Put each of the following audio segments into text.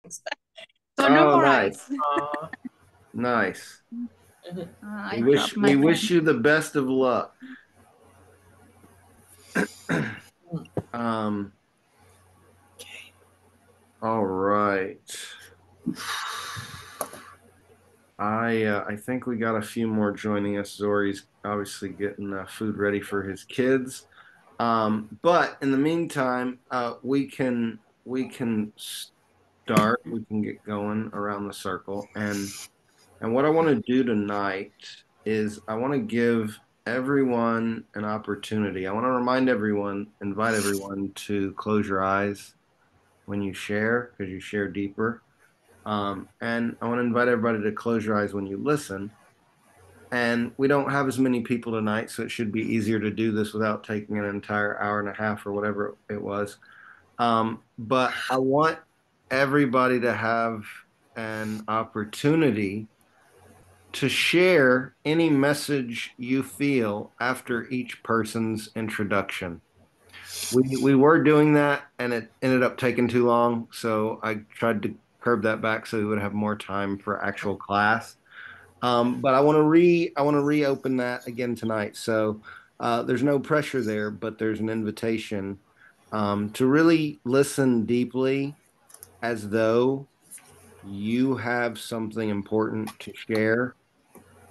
So no Oh, more nice, ice. nice. I We dropped wish my we pen. wish you the best of luck. Um, all right. I think we got a few more joining us. Zori's obviously getting food ready for his kids. But in the meantime, we can start. We can get going around the circle. And what I want to do tonight is I want to give everyone an opportunity. I want to remind everyone, invite everyone to close your eyes when you share, because you share deeper. And I want to invite everybody to close your eyes when you listen. And we don't have as many people tonight, so it should be easier to do this without taking an entire hour and a half or whatever it was. But I want everybody to have an opportunity to share any message you feel after each person's introduction. We were doing that and it ended up taking too long, so I tried to curb that back so we would have more time for actual class. But I want to reopen that again tonight. So there's no pressure there, but there's an invitation to really listen deeply as though you have something important to share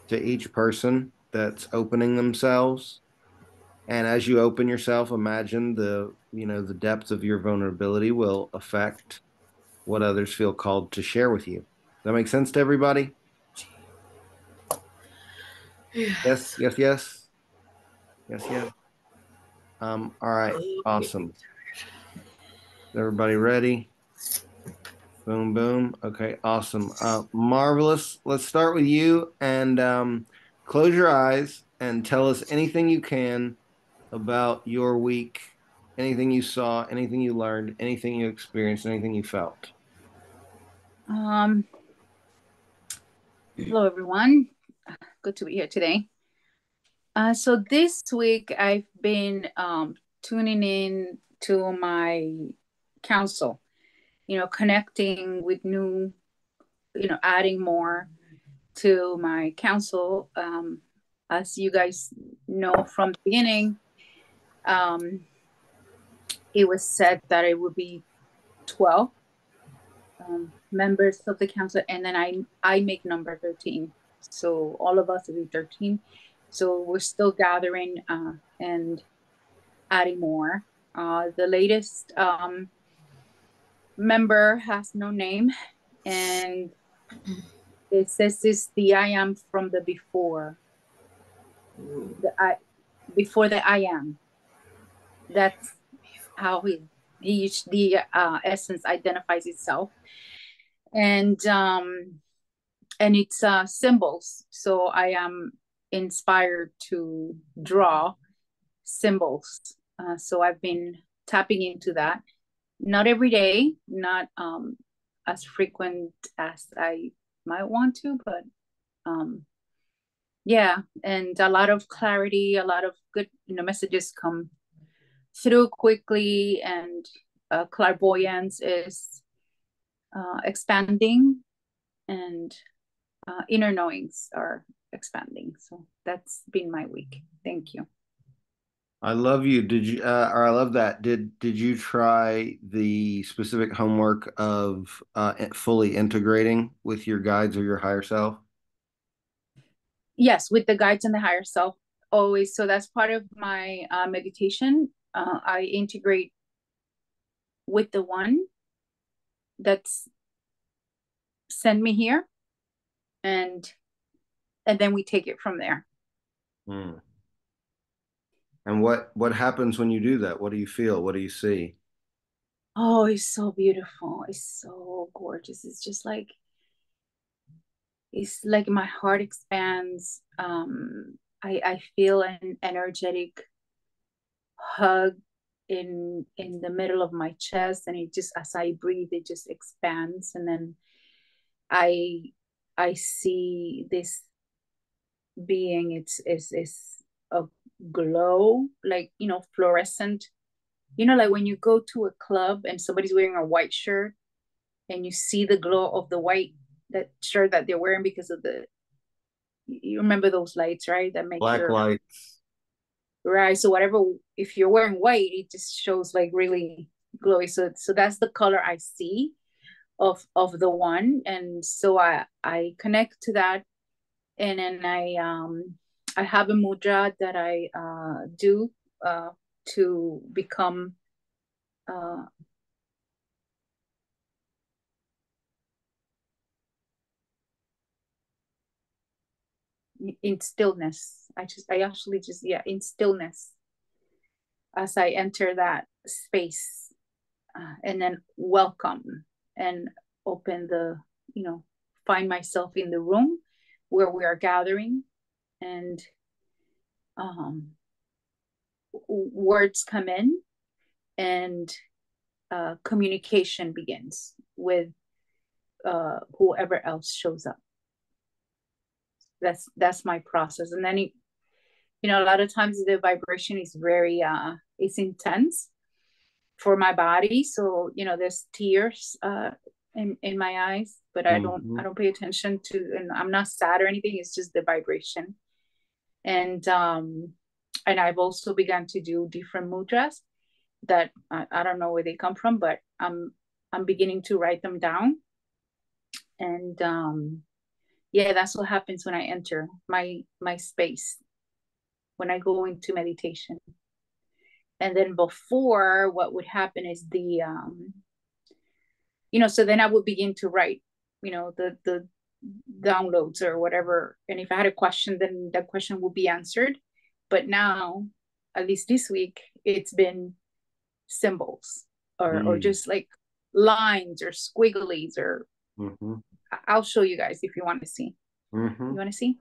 to each person that's opening themselves. And as you open yourself, imagine the depth of your vulnerability will affect what others feel called to share with you. Does that make sense to everybody? Yes, yes, yes, yes, yes. All right, awesome. Is everybody ready? Boom, boom. Okay, awesome. Marvelous. Let's start with you and close your eyes and tell us anything you can about your week, anything you saw, anything you learned, anything you experienced, anything you felt. Um, Hello everyone. Good to be here today. So this week I've been tuning in to my council, connecting with new, adding more to my council. As you guys know from the beginning, um, it was said that it would be 12 members of the council, and then I make number 13. So all of us will be 13. So we're still gathering and adding more. The latest member has no name, and it says this the I am from the before. The I before the I am. That's how the essence identifies itself. And and it's symbols. So I am inspired to draw symbols. So I've been tapping into that. Not every day, not as frequent as I might want to, but um, yeah, and a lot of clarity, a lot of good, messages come through quickly, and clairvoyance is expanding, and inner knowings are expanding. So that's been my week. Thank you. I love you. Did you, or I love that. Did you try the specific homework of fully integrating with your guides or your higher self? Yes, with the guides and the higher self, always. So that's part of my meditation. I integrate with the one that's sent me here, and then we take it from there. Hmm. And what happens when you do that? What do you feel? What do you see? Oh, it's so beautiful. It's so gorgeous. It's like my heart expands. I feel an energetic hug in the middle of my chest, and it just, as I breathe, it just expands, and then I I see this being. It's a glow, like, fluorescent. Like when you go to a club and somebody's wearing a white shirt, and you see the glow of the white that shirt that they're wearing because of the, you remember those lights, right? That make Black your, lights. right. So whatever, if you're wearing white, it just shows like really glowy. So that's the color I see of the one. And so I connect to that. And then I have a mudra that I do to become uh in stillness. I actually just, yeah, in stillness as I enter that space, and then welcome and open the, find myself in the room where we are gathering, and um, words come in, and communication begins with whoever else shows up. That's my process. And then a lot of times the vibration is very it's intense for my body. So there's tears in my eyes, but Mm-hmm. I don't pay attention to, and I'm not sad or anything. It's just the vibration. And I've also begun to do different mudras that I don't know where they come from, but I'm beginning to write them down. And yeah, that's what happens when I enter my space, when I go into meditation. And then before, what would happen is so then I would begin to write, the downloads or whatever. And if I had a question, then that question would be answered. But now, at least this week, it's been symbols, or Mm. just like lines or squigglies, or Mm-hmm. I'll show you guys if you want to see. Mm-hmm. You want to see?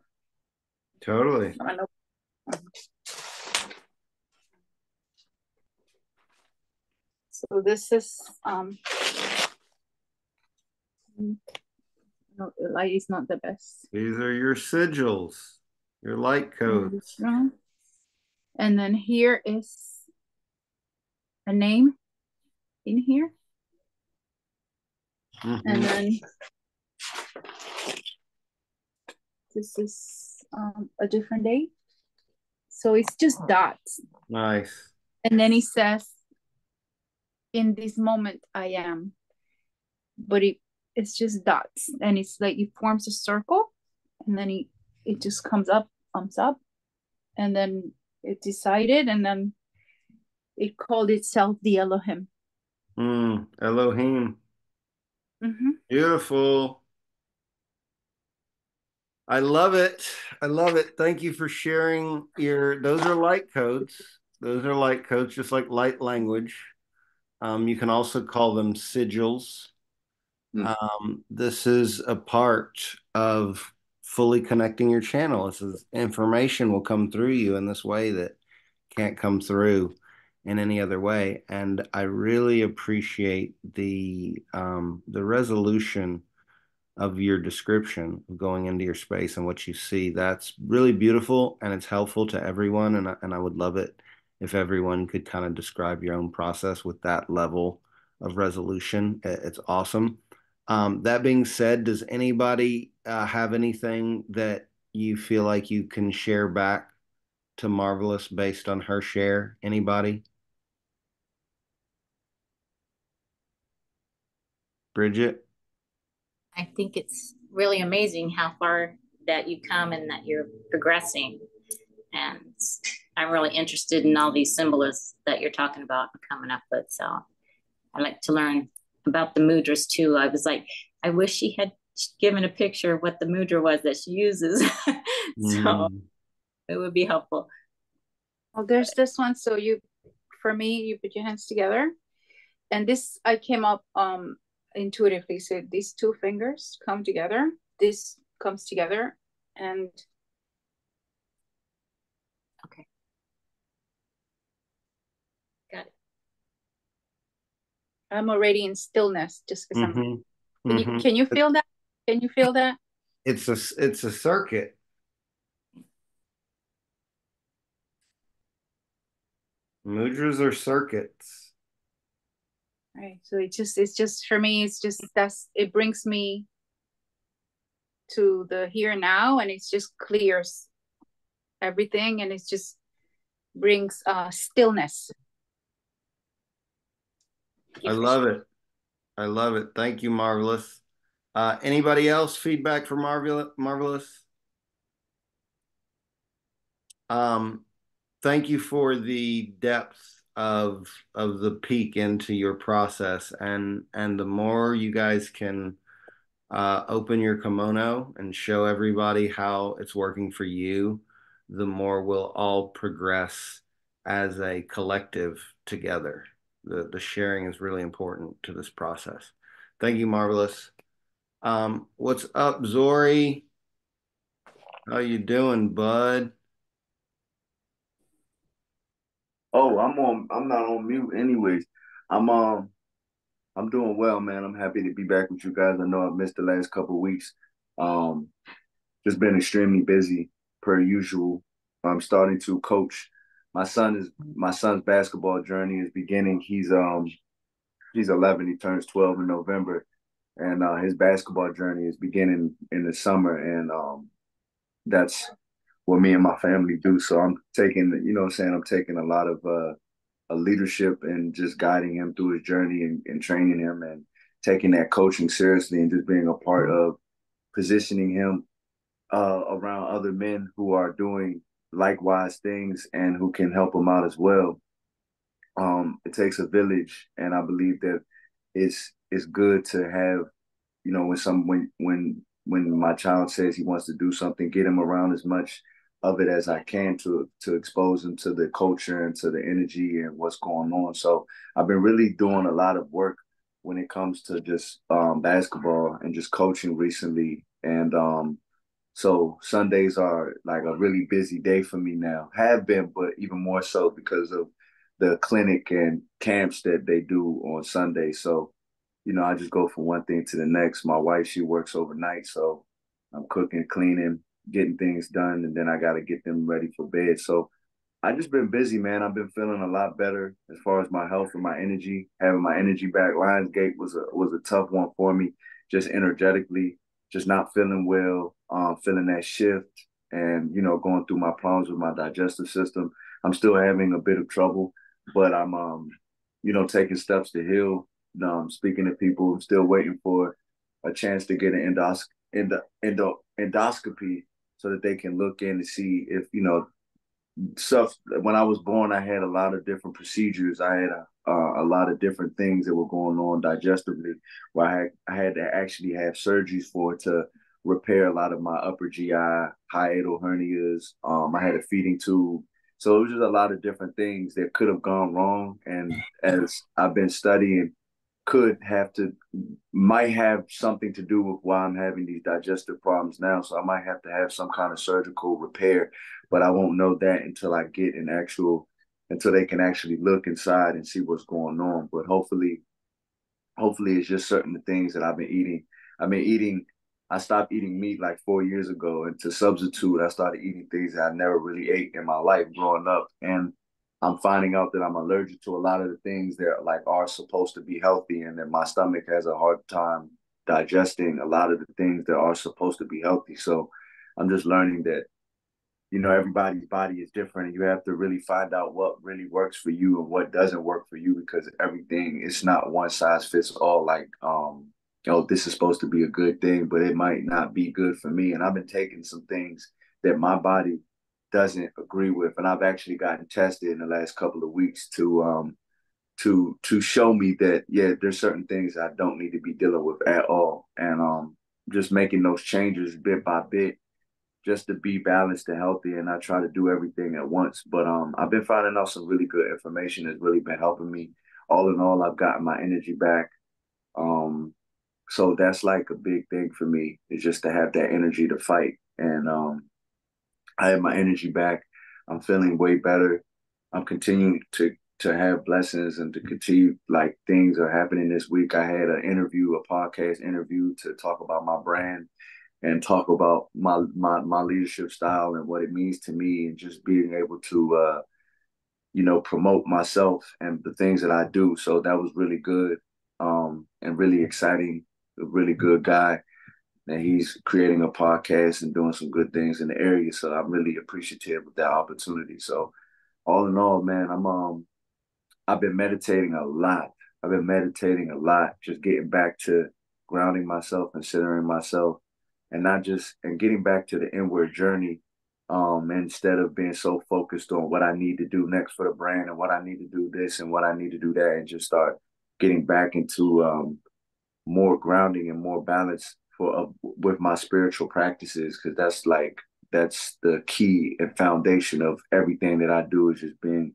Totally. So this is no, the light is not the best. These are your sigils, your light codes. And then here is a name in here. Mm-hmm. And then this is a different day. So it's just dots. Nice. And then he says, in this moment, I am. But it's just dots. And it's like it forms a circle. And then it just comes up. And then it decided. And then it called itself the Elohim. Elohim. Mm-hmm. Beautiful. I love it. I love it. Thank you for sharing those are light codes. Those are light codes, just like light language. You can also call them sigils. This is a part of fully connecting your channel. This is information will come through you in this way that can't come through in any other way. And I really appreciate the resolution of your description of going into your space and what you see. That's really beautiful and it's helpful to everyone. And I would love it if everyone could kind of describe your own process with that level of resolution. It's awesome. That being said, does anybody have anything that you feel like you can share back to Marvelous based on her share? Anybody? Bridget? I think it's really amazing how far that you come and that you're progressing. And I'm really interested in all these symbols that you're talking about and coming up with. So I like to learn about the mudras too. I was like, I wish she had given a picture of what the mudra was that she uses. So it would be helpful. Well, there's this one. So for me, you put your hands together. And this, I came up intuitively. So these two fingers come together. This comes together. And okay. Got it. I'm already in stillness just because Mm-hmm. can you feel that? Can you feel that? It's a circuit. Mudras are circuits. Right. So it's just for me, it brings me to the here and now, and it just clears everything, and it just brings stillness. I love it. I love it. Thank you, Marvelous. Anybody else feedback for Marvelous? Thank you for the depth of the peek into your process, and the more you guys can open your kimono and show everybody how it's working for you, the more we'll all progress as a collective together. The sharing is really important to this process. Thank you, Marvelous. What's up, Zori? How you doing, bud? Oh, I'm not on mute anyways. I'm doing well, man. I'm happy to be back with you guys. I know I've missed the last couple of weeks. Um, just been extremely busy per usual. I'm starting to coach. My son's basketball journey is beginning. He's 11. He turns 12 in November, and his basketball journey is beginning in the summer. And that's what me and my family do. So I'm taking, you know what I'm saying, I'm taking a lot of a leadership and just guiding him through his journey and training him and taking that coaching seriously and just being a part of positioning him around other men who are doing likewise things and who can help him out as well. It takes a village, and I believe that it's good to have, you know, when my child says he wants to do something, get him around as much of it as I can to expose him to the culture and to the energy and what's going on. So I've been really doing a lot of work when it comes to just basketball and just coaching recently. And so Sundays are like a really busy day for me now. Have been, but even more so because of the clinic and camps that they do on Sunday. So, you know, I just go from one thing to the next. My wife, she works overnight, so I'm cooking, cleaning, getting things done, and then I got to get them ready for bed. So I just been busy, man. I've been feeling a lot better as far as my health and my energy. Having my energy back. Lionsgate was a tough one for me, just energetically, just not feeling well, feeling that shift, and you know, going through my problems with my digestive system. I'm still having a bit of trouble, but I'm you know, taking steps to heal. Speaking to people, I'm still waiting for a chance to get an endoscopy so that they can look in to see if, you know, stuff. When I was born, I had a lot of different procedures. I had a lot of different things that were going on digestively, where I had to actually have surgeries for to repair a lot of my upper GI, hiatal hernias. I had a feeding tube. So it was just a lot of different things that could have gone wrong. And as I've been studying, might have something to do with why I'm having these digestive problems now. So I might have to have some kind of surgical repair, but I won't know that until they can actually look inside and see what's going on. But hopefully it's just certain things that I've been eating. I stopped eating meat like 4 years ago, and to substitute, I started eating things that I never really ate in my life growing up. And I'm finding out that I'm allergic to a lot of the things that like are supposed to be healthy, and that my stomach has a hard time digesting a lot of the things that are supposed to be healthy. So I'm just learning that, you know, everybody's body is different, and you have to really find out what really works for you and what doesn't work for you, because everything is not one size fits all. Like, this is supposed to be a good thing, but it might not be good for me. And I've been taking some things that my body doesn't agree with, and I've actually gotten tested in the last couple of weeks to show me that, yeah, there's certain things I don't need to be dealing with at all. And just making those changes bit by bit just to be balanced and healthy, and I try to do everything at once. But I've been finding out some really good information that's really been helping me. All in all, I've gotten my energy back. So that's like a big thing for me, is just to have that energy to fight. And I have my energy back. I'm feeling way better. I'm continuing to have blessings and to continue, like, things are happening this week. I had a podcast interview to talk about my brand and talk about my leadership style and what it means to me, and just being able to promote myself and the things that I do. So that was really good, and really exciting. A really good guy, and he's creating a podcast and doing some good things in the area. So I'm really appreciative of that opportunity. So all in all, man, I've been meditating a lot. I've been meditating a lot, just getting back to grounding myself and centering myself, and not just and getting back to the inward journey. Instead of being so focused on what I need to do next for the brand and what I need to do this and what I need to do that, and just start getting back into more grounding and more balance for with my spiritual practices, because that's the key and foundation of everything that I do, is just being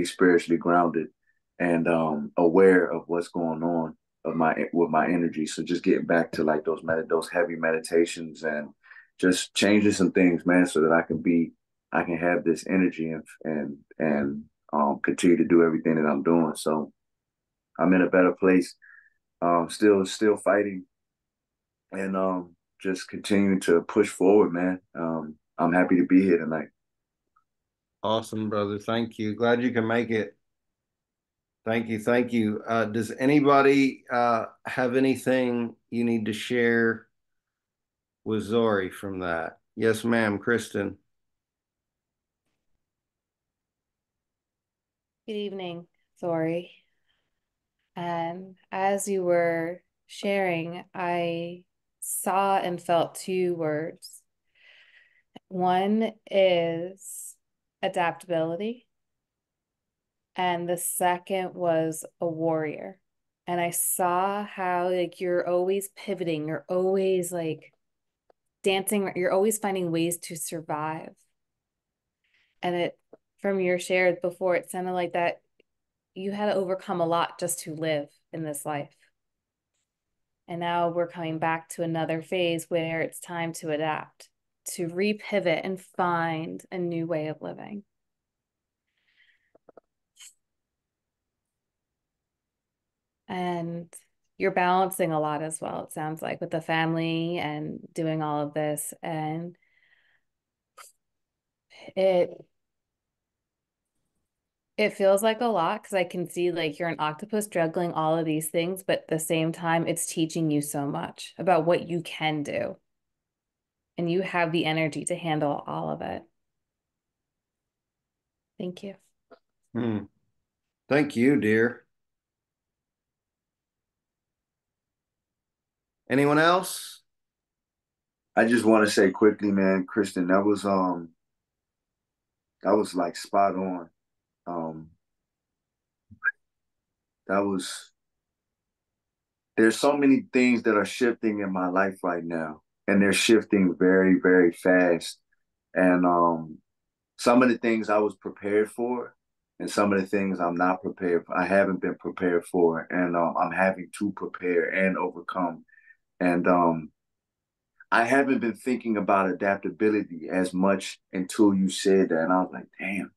spiritually grounded and aware of what's going on of my with my energy. So just getting back to like those heavy meditations and just changing some things, man, so that I can have this energy and continue to do everything that I'm doing. So I'm in a better place. Still fighting and just continuing to push forward, man. I'm happy to be here tonight. Awesome, brother. Thank you. Glad you can make it. Thank you. Thank you. Does anybody have anything you need to share with Zori from that? Yes, ma'am, Kristen. Good evening, Zori. As you were sharing, I saw and felt two words. One is adaptability, and the second was a warrior. And I saw how like you're always pivoting, you're always like dancing, you're always finding ways to survive. And it from your shares before, it sounded like that you had to overcome a lot just to live in this life. And now we're coming back to another phase where it's time to adapt, to repivot and find a new way of living. And you're balancing a lot as well, it sounds like, with the family and doing all of this. And it feels like a lot because I can see like you're an octopus juggling all of these things, but at the same time, it's teaching you so much about what you can do. And you have the energy to handle all of it. Thank you. Thank you, dear. Anyone else? I just want to say quickly, man, Kristen, that was like spot on. That was There's so many things that are shifting in my life right now, and they're shifting very, very fast. And some of the things I was prepared for, and some of the things I'm not prepared for. I haven't been prepared for, and I'm having to prepare and overcome. And I haven't been thinking about adaptability as much until you said that, and I was like, damn,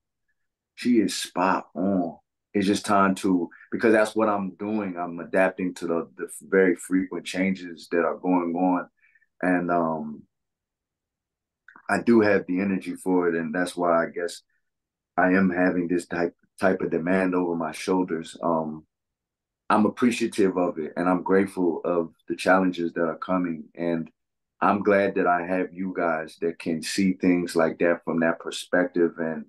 she is spot on. It's just time to, because that's what I'm doing. I'm adapting to the very frequent changes that are going on. And I do have the energy for it. And that's why I guess I am having this type of demand over my shoulders. I'm appreciative of it, and I'm grateful of the challenges that are coming. And I'm glad that I have you guys that can see things like that from that perspective and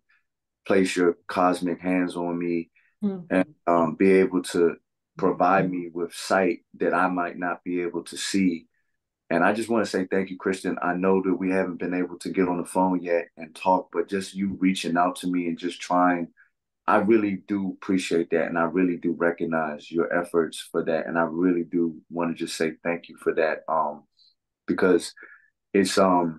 place your cosmic hands on me, and be able to provide me with sight that I might not be able to see. And I just want to say thank you, Kristen. I know that we haven't been able to get on the phone yet and talk, but just you reaching out to me and just trying, I really do appreciate that. And I really do recognize your efforts for that. And I really do want to just say thank you for that. Because it's I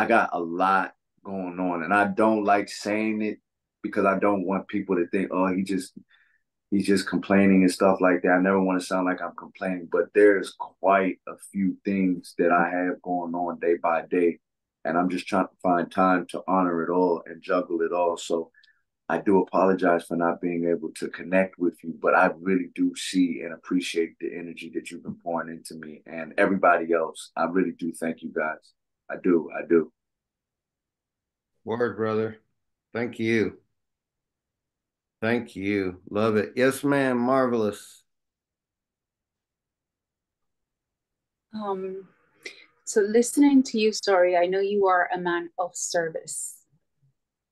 got a lot going on, and I don't like saying it because I don't want people to think, oh, he's just complaining and stuff like that. I never want to sound like I'm complaining, but there's quite a few things that I have going on day by day, and I'm just trying to find time to honor it all and juggle it all. So I do apologize for not being able to connect with you, but I really do see and appreciate the energy that you've been pouring into me and everybody else. I really do thank you guys. I do. Word, brother. Thank you. Thank you. Love it. Yes, ma'am. Marvelous. So listening to you, sorry, I know you are a man of service.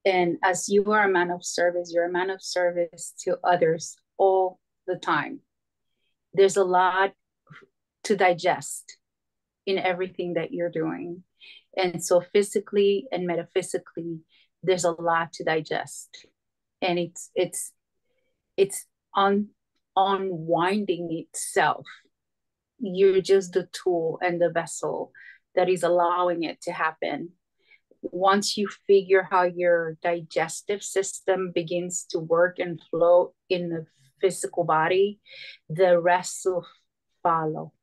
And as you are a man of service, you're a man of service to others all the time. There's a lot to digest in everything that you're doing. And so physically and metaphysically, there's a lot to digest. And it's unwinding itself. You're just the tool and the vessel that is allowing it to happen. Once you figure how your digestive system begins to work and flow in the physical body, the rest will follow.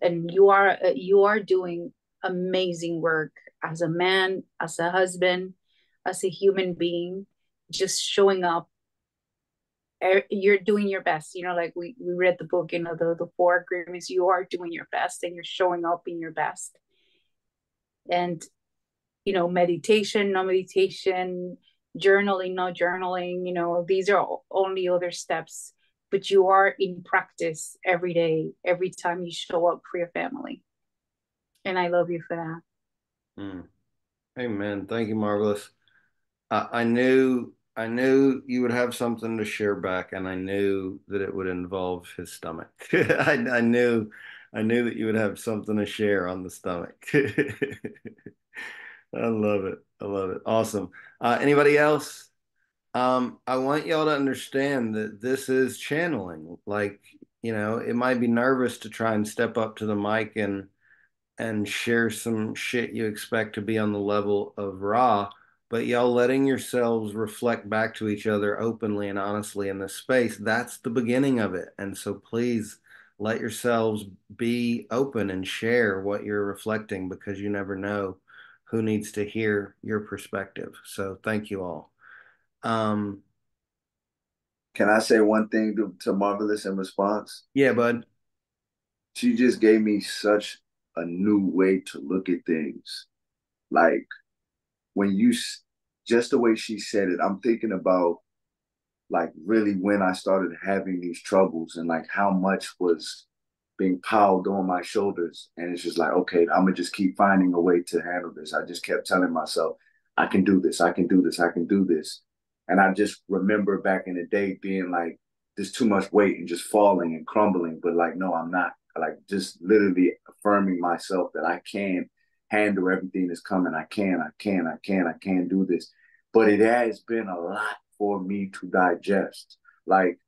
And you are doing amazing work as a man, as a husband, as a human being, just showing up. You're doing your best, like we read the book, the 4 agreements. You are doing your best and you're showing up in your best. And meditation, no meditation, journaling, no journaling, these are only other steps, but you are in practice every day, every time you show up for your family. And I love you for that. Amen. Thank you, Marvelous. I knew you would have something to share back, and I knew that it would involve his stomach. I knew that you would have something to share on the stomach. I love it. I love it. Awesome. Anybody else? I want y'all to understand that this is channeling. Like, it might be nervous to try and step up to the mic and share some shit you expect to be on the level of Ra, but y'all letting yourselves reflect back to each other openly and honestly in this space, that's the beginning of it. And so please let yourselves be open and share what you're reflecting, because you never know who needs to hear your perspective. So thank you all. Can I say one thing to Marvelous in response? Yeah, bud. She just gave me such a new way to look at things. Like just the way she said it, I'm thinking about like really when I started having these troubles and like how much was being piled on my shoulders. And it's just like, okay, I'm gonna just keep finding a way to handle this. I just kept telling myself, I can do this, I can do this, I can do this. And I just remember back in the day being like, there's too much weight and just falling and crumbling. But like, no, I'm not. Like just literally affirming myself that I can handle everything that's coming. I can do this. But it has been a lot for me to digest. Like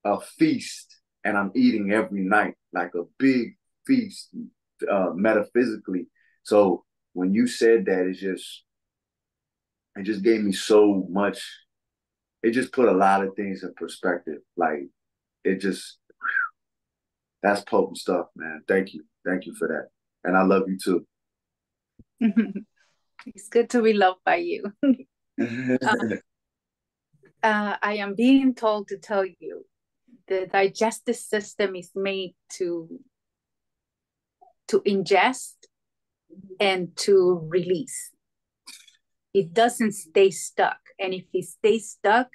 a feast, and I'm eating every night, like a big feast, metaphysically. So when you said that, it just gave me so much. It just put a lot of things in perspective. Like it just, that's potent stuff, man. Thank you for that, and I love you too. It's good to be loved by you. I am being told to tell you the digestive system is made to ingest and to release. It doesn't stay stuck. And if it stays stuck,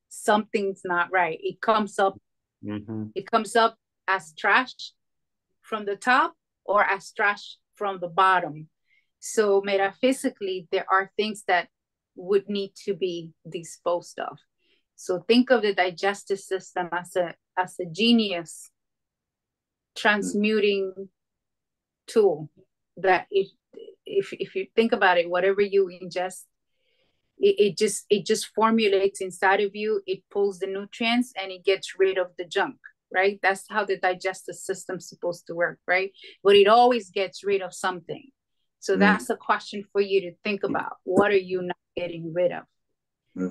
something's not right. It comes up, It comes up as trash from the top or as trash from the bottom. So metaphysically, there are things that would need to be disposed of. So think of the digestive system as a genius transmuting tool that if you think about it, whatever you ingest, it just formulates inside of you. It pulls the nutrients and it gets rid of the junk, right? That's how the digestive system's supposed to work, right? But it always gets rid of something. So that's a question for you to think about. What are you not getting rid of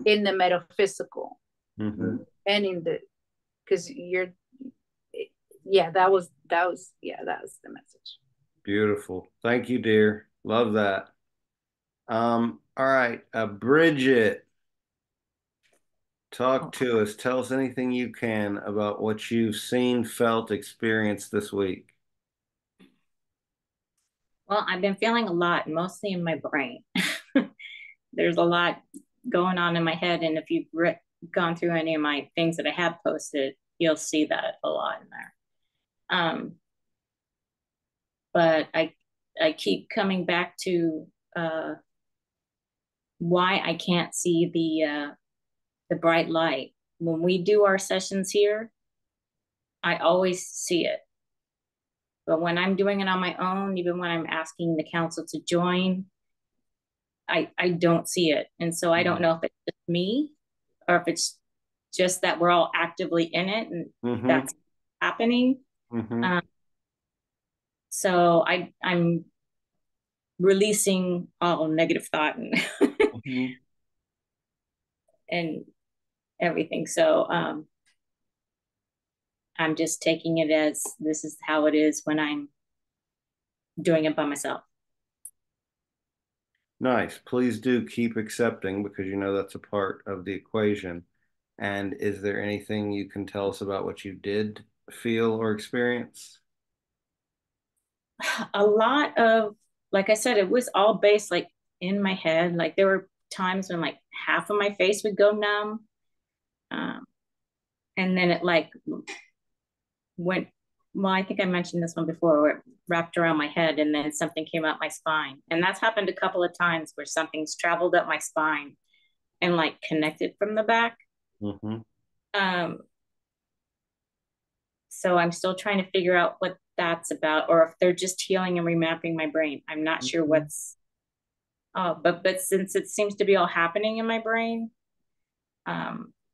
in the metaphysical? And in the, because that was the message. Beautiful. Thank you, dear. Love that. All right. Bridget, talk to us. Tell us anything you can about what you've seen, felt, experienced this week. Well, I've been feeling a lot, mostly in my brain. There's a lot going on in my head. And if you've gone through any of my things that I have posted, you'll see that a lot in there. But I keep coming back to why I can't see the bright light. When we do our sessions here, I always see it. But when I'm doing it on my own, even when I'm asking the council to join, I don't see it. And so I don't know if it's just me or if it's just that we're all actively in it and that's happening. So I'm releasing all negative thought and and everything. So I'm just taking it as this is how it is when I'm doing it by myself. Nice. Please do keep accepting, because you know that's a part of the equation. And is there anything you can tell us about what you did feel or experience? A lot of, like I said, it was all based like in my head. Like there were times when like half of my face would go numb. And then it like went, well, I think I mentioned this one before, where it wrapped around my head and then something came up my spine. And that's happened a couple of times where something's traveled up my spine and like connected from the back. So I'm still trying to figure out what that's about, or if they're just healing and remapping my brain. I'm not sure what's, but since it seems to be all happening in my brain,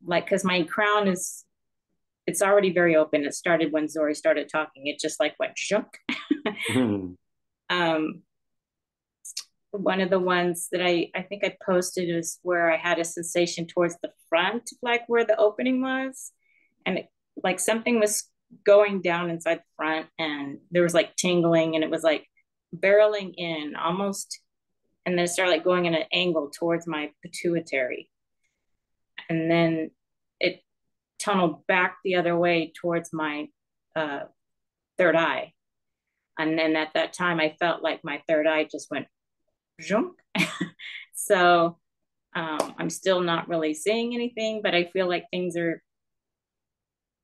like, cause my crown is, it's already very open. It started when Zori started talking. It just like went shunk. One of the ones that I think I posted is where I had a sensation towards the front, like where the opening was. And it, like something was going down inside the front and there was like tingling and it was like barreling in almost. And then it started like going in an angle towards my pituitary. And then it tunneled back the other way towards my third eye. And then at that time, I felt like my third eye just went zoom. So I'm still not really seeing anything, but I feel like things are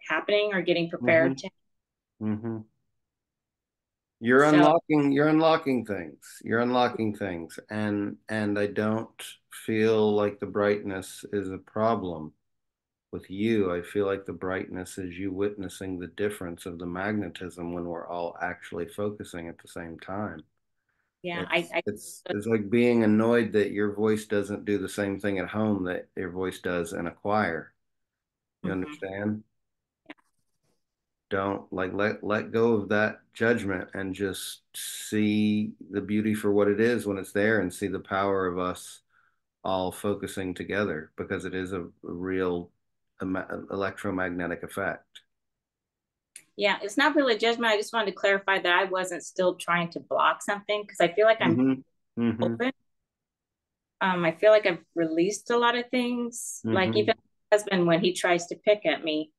happening or getting prepared to. You're unlocking things. You're unlocking things. And I don't feel like the brightness is a problem with you. I feel like the brightness is you witnessing the difference of the magnetism when we're all actually focusing at the same time. Yeah, it's like being annoyed that your voice doesn't do the same thing at home that your voice does in a choir. You understand? Don't like let go of that judgment and just see the beauty for what it is when it's there, and see the power of us all focusing together, because it is a real electromagnetic effect. Yeah, it's not really a judgment. I just wanted to clarify that I wasn't still trying to block something, because I feel like I'm open. I feel like I've released a lot of things. Like even my husband, when he tries to pick at me,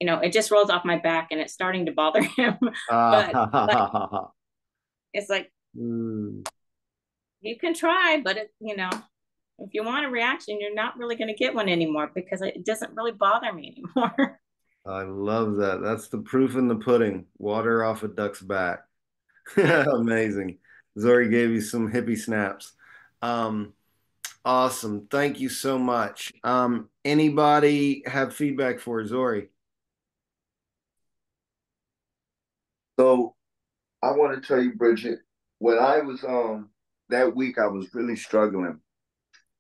you know, it just rolls off my back and it's starting to bother him. But it's like, you can try, but it, you know, if you want a reaction, you're not really going to get one anymore, because it doesn't really bother me anymore. I love that. That's the proof in the pudding. Water off a duck's back. Amazing. Zori gave you some hippie snaps. Awesome. Thank you so much. Anybody have feedback for Zori? So I want to tell you, Bridget, when I was that week I was really struggling.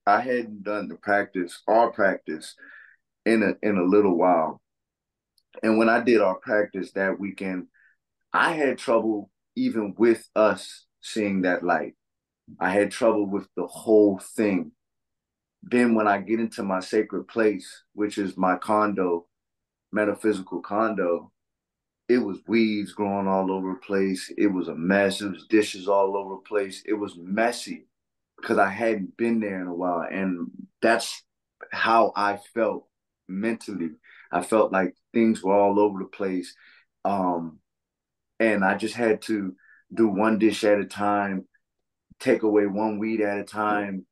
I hadn't done our practice in a little while. And when I did our practice that weekend, I had trouble even with us seeing that light. I had trouble with the whole thing. Then when I get into my sacred place, which is my condo, metaphysical condo, it was weeds growing all over the place. It was a mess. It was dishes all over the place. It was messy because I hadn't been there in a while. And that's how I felt mentally. I felt like things were all over the place. And I just had to do one dish at a time, take away one weed at a time,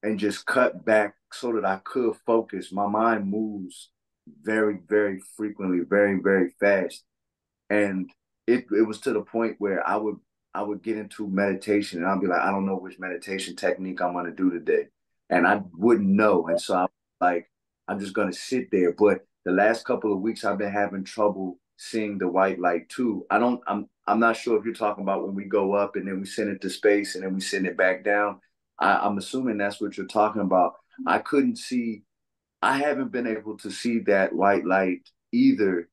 and just cut back so that I could focus. My mind moves very, very frequently, very, very fast. And it was to the point where I would get into meditation and I'd be like, I don't know which meditation technique I'm gonna do today. And I wouldn't know. And so I like, I'm just gonna sit there. But the last couple of weeks I've been having trouble seeing the white light too. I'm not sure if you're talking about when we go up and then we send it to space and then we send it back down. I'm assuming that's what you're talking about. I couldn't see, I haven't been able to see that white light either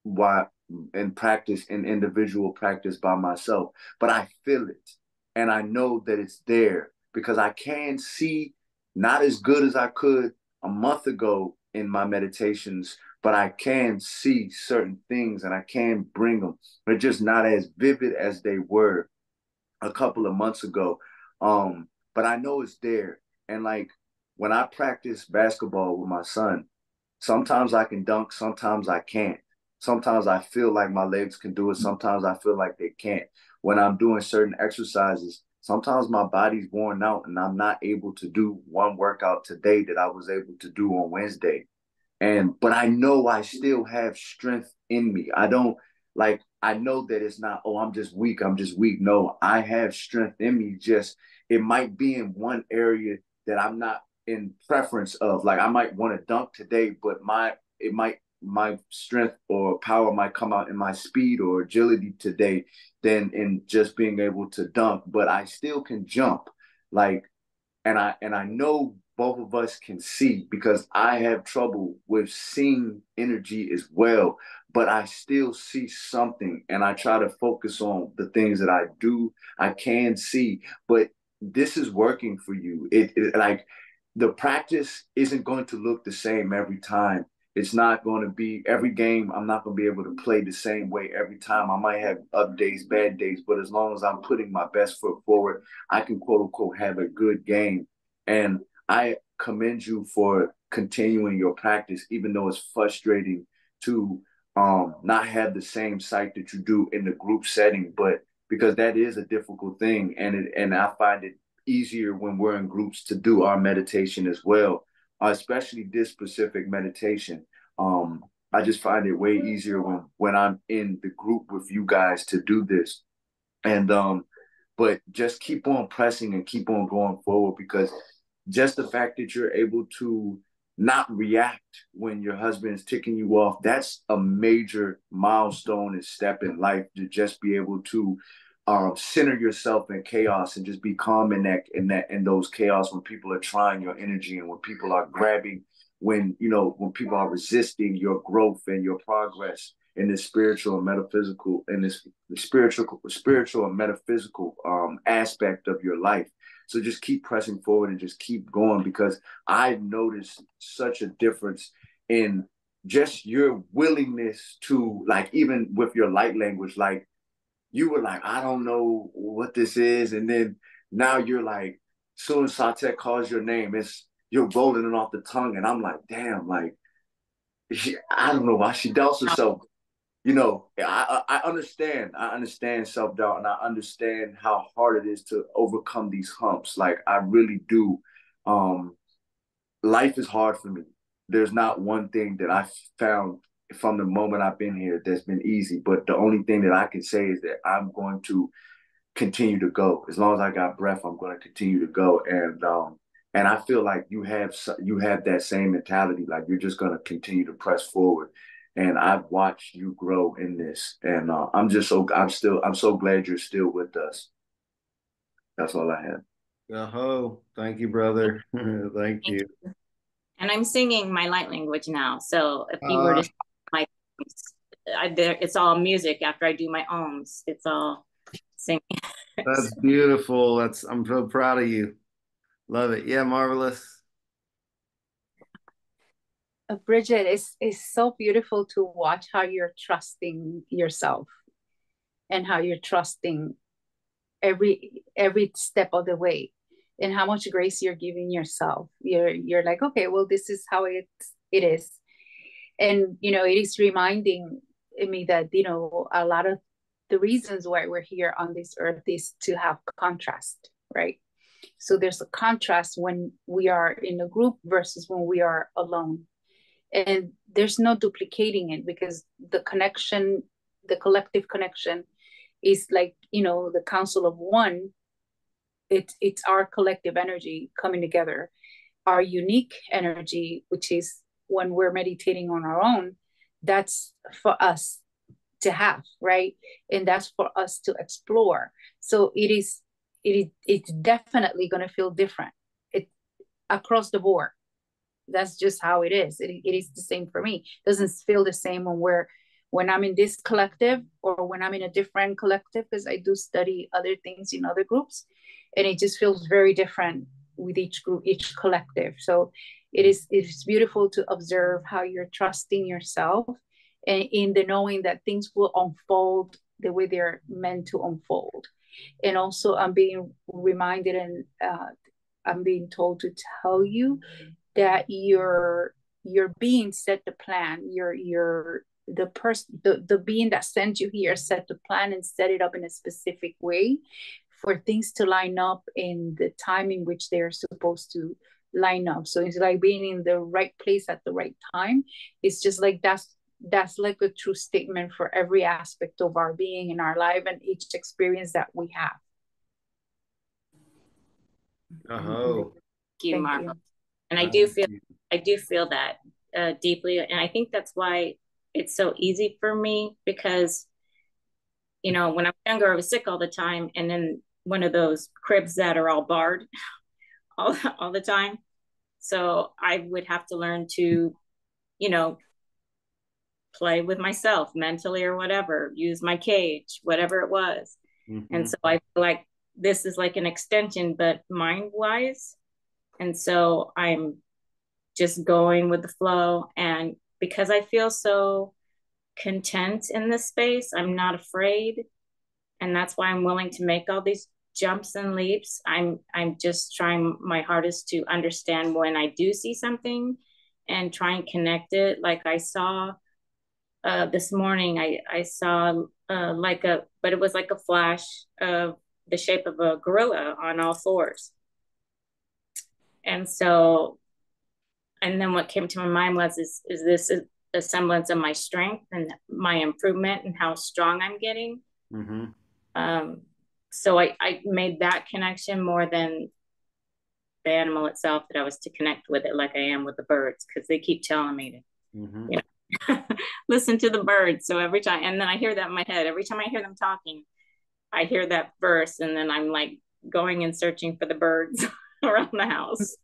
while in practice, in individual practice by myself, but I feel it and I know that it's there because I can see, not as good as I could a month ago in my meditations, but I can see certain things and I can bring them. They're just not as vivid as they were a couple of months ago. But I know it's there. And like when I practice basketball with my son, sometimes I can dunk, sometimes I can't. Sometimes I feel like my legs can do it, sometimes I feel like they can't. When I'm doing certain exercises, sometimes my body's worn out and I'm not able to do one workout today that I was able to do on Wednesday. And but I know I still have strength in me. I don't like I know that it's not, oh, I'm just weak, I'm just weak. No, I have strength in me. Just it might be in one area that I'm not in preference of. Like I might want to dunk today, but my strength or power might come out in my speed or agility today than in just being able to dunk. But I still can jump. Like and I know both of us can see because I have trouble with seeing energy as well, but I still see something and I try to focus on the things that I can see, but this is working for you. It like the practice isn't going to look the same every time. It's not going to be every game. I'm not going to be able to play the same way every time. I might have up days, bad days, but as long as I'm putting my best foot forward, I can quote unquote have a good game. And I commend you for continuing your practice, even though it's frustrating to not have the same sight that you do in the group setting, but because that is a difficult thing, and I find it easier when we're in groups to do our meditation as well, especially this specific meditation. I just find it way easier when I'm in the group with you guys to do this, and but just keep on pressing and keep on going forward because just the fact that you're able to not react when your husband is ticking you off, that's a major milestone and step in life to just be able to center yourself in chaos and just be calm in those chaos when people are trying your energy and when people are grabbing, when people are resisting your growth and your progress in this spiritual and metaphysical and this spiritual and metaphysical aspect of your life. So just keep pressing forward and just keep going because I've noticed such a difference in just your willingness to, like, even with your light language, like you were like, I don't know what this is. And then now you're like, soon as Satet calls your name, you're rolling it off the tongue. And I'm like, damn, like, I don't know why she doubts herself. I understand. I understand self-doubt and I understand how hard it is to overcome these humps. Like I really do. Life is hard for me. There's not one thing that I found from the moment I've been here that's been easy. But the only thing that I can say is that I'm going to continue to go. As long as I got breath, I'm going to continue to go. And I feel like you have that same mentality. Like you're just going to continue to press forward. And I've watched you grow in this, and I'm so glad you're still with us. That's all I have. Oh, thank you, brother. Thank you. And I'm singing my light language now. So if you were to like, it's all music after I do my ohms. It's all singing. That's beautiful. I'm so proud of you. Love it. Yeah, Marvelous. Bridget, it's so beautiful to watch how you're trusting yourself and how you're trusting every step of the way and how much grace you're giving yourself. You're like, okay, well, this is how it is. And, it is reminding me that, a lot of the reasons why we're here on this earth is to have contrast, right? So there's a contrast when we are in a group versus when we are alone. And there's no duplicating it, because the connection, the collective connection is like, the council of one. It's our collective energy coming together. Our unique energy, which is when we're meditating on our own, that's for us to have, right? And that's for us to explore. So it's definitely going to feel different, it across the board. That's just how it is. It is the same for me. It doesn't feel the same when I'm in this collective or when I'm in a different collective, because I do study other things in other groups, and it just feels very different with each group, each collective. So it's beautiful to observe how you're trusting yourself, and in the knowing that things will unfold the way they're meant to unfold. And also I'm being reminded, and I'm being told to tell you that your being set the plan. The being that sent you here set the plan and set it up in a specific way for things to line up in the time in which they're supposed to line up. So it's like being in the right place at the right time. It's just like that's like a true statement for every aspect of our being in our life and each experience that we have. Oh, Thank you, Marva. And I do feel that deeply, and I think that's why it's so easy for me, because when I was younger, I was sick all the time, and then one of those cribs that are all barred all the time. So I would have to learn to, play with myself mentally or whatever, use my cage, whatever it was. Mm-hmm. And so I feel like this is like an extension, but mind-wise. And so I'm just going with the flow. And because I feel so content in this space, I'm not afraid. And that's why I'm willing to make all these jumps and leaps. I'm just trying my hardest to understand when I do see something and try and connect it. Like I saw this morning, I saw but it was like a flash of the shape of a gorilla on all fours. And so, and then what came to my mind was, is this a semblance of my strength and my improvement and how strong I'm getting? Mm-hmm. So I made that connection more than the animal itself, that I was to connect with it like I am with the birds, because they keep telling me to, mm-hmm. Listen to the birds. So every time, and then I hear that in my head, every time I hear them talking, I hear that verse, and then I'm like going and searching for the birds around the house.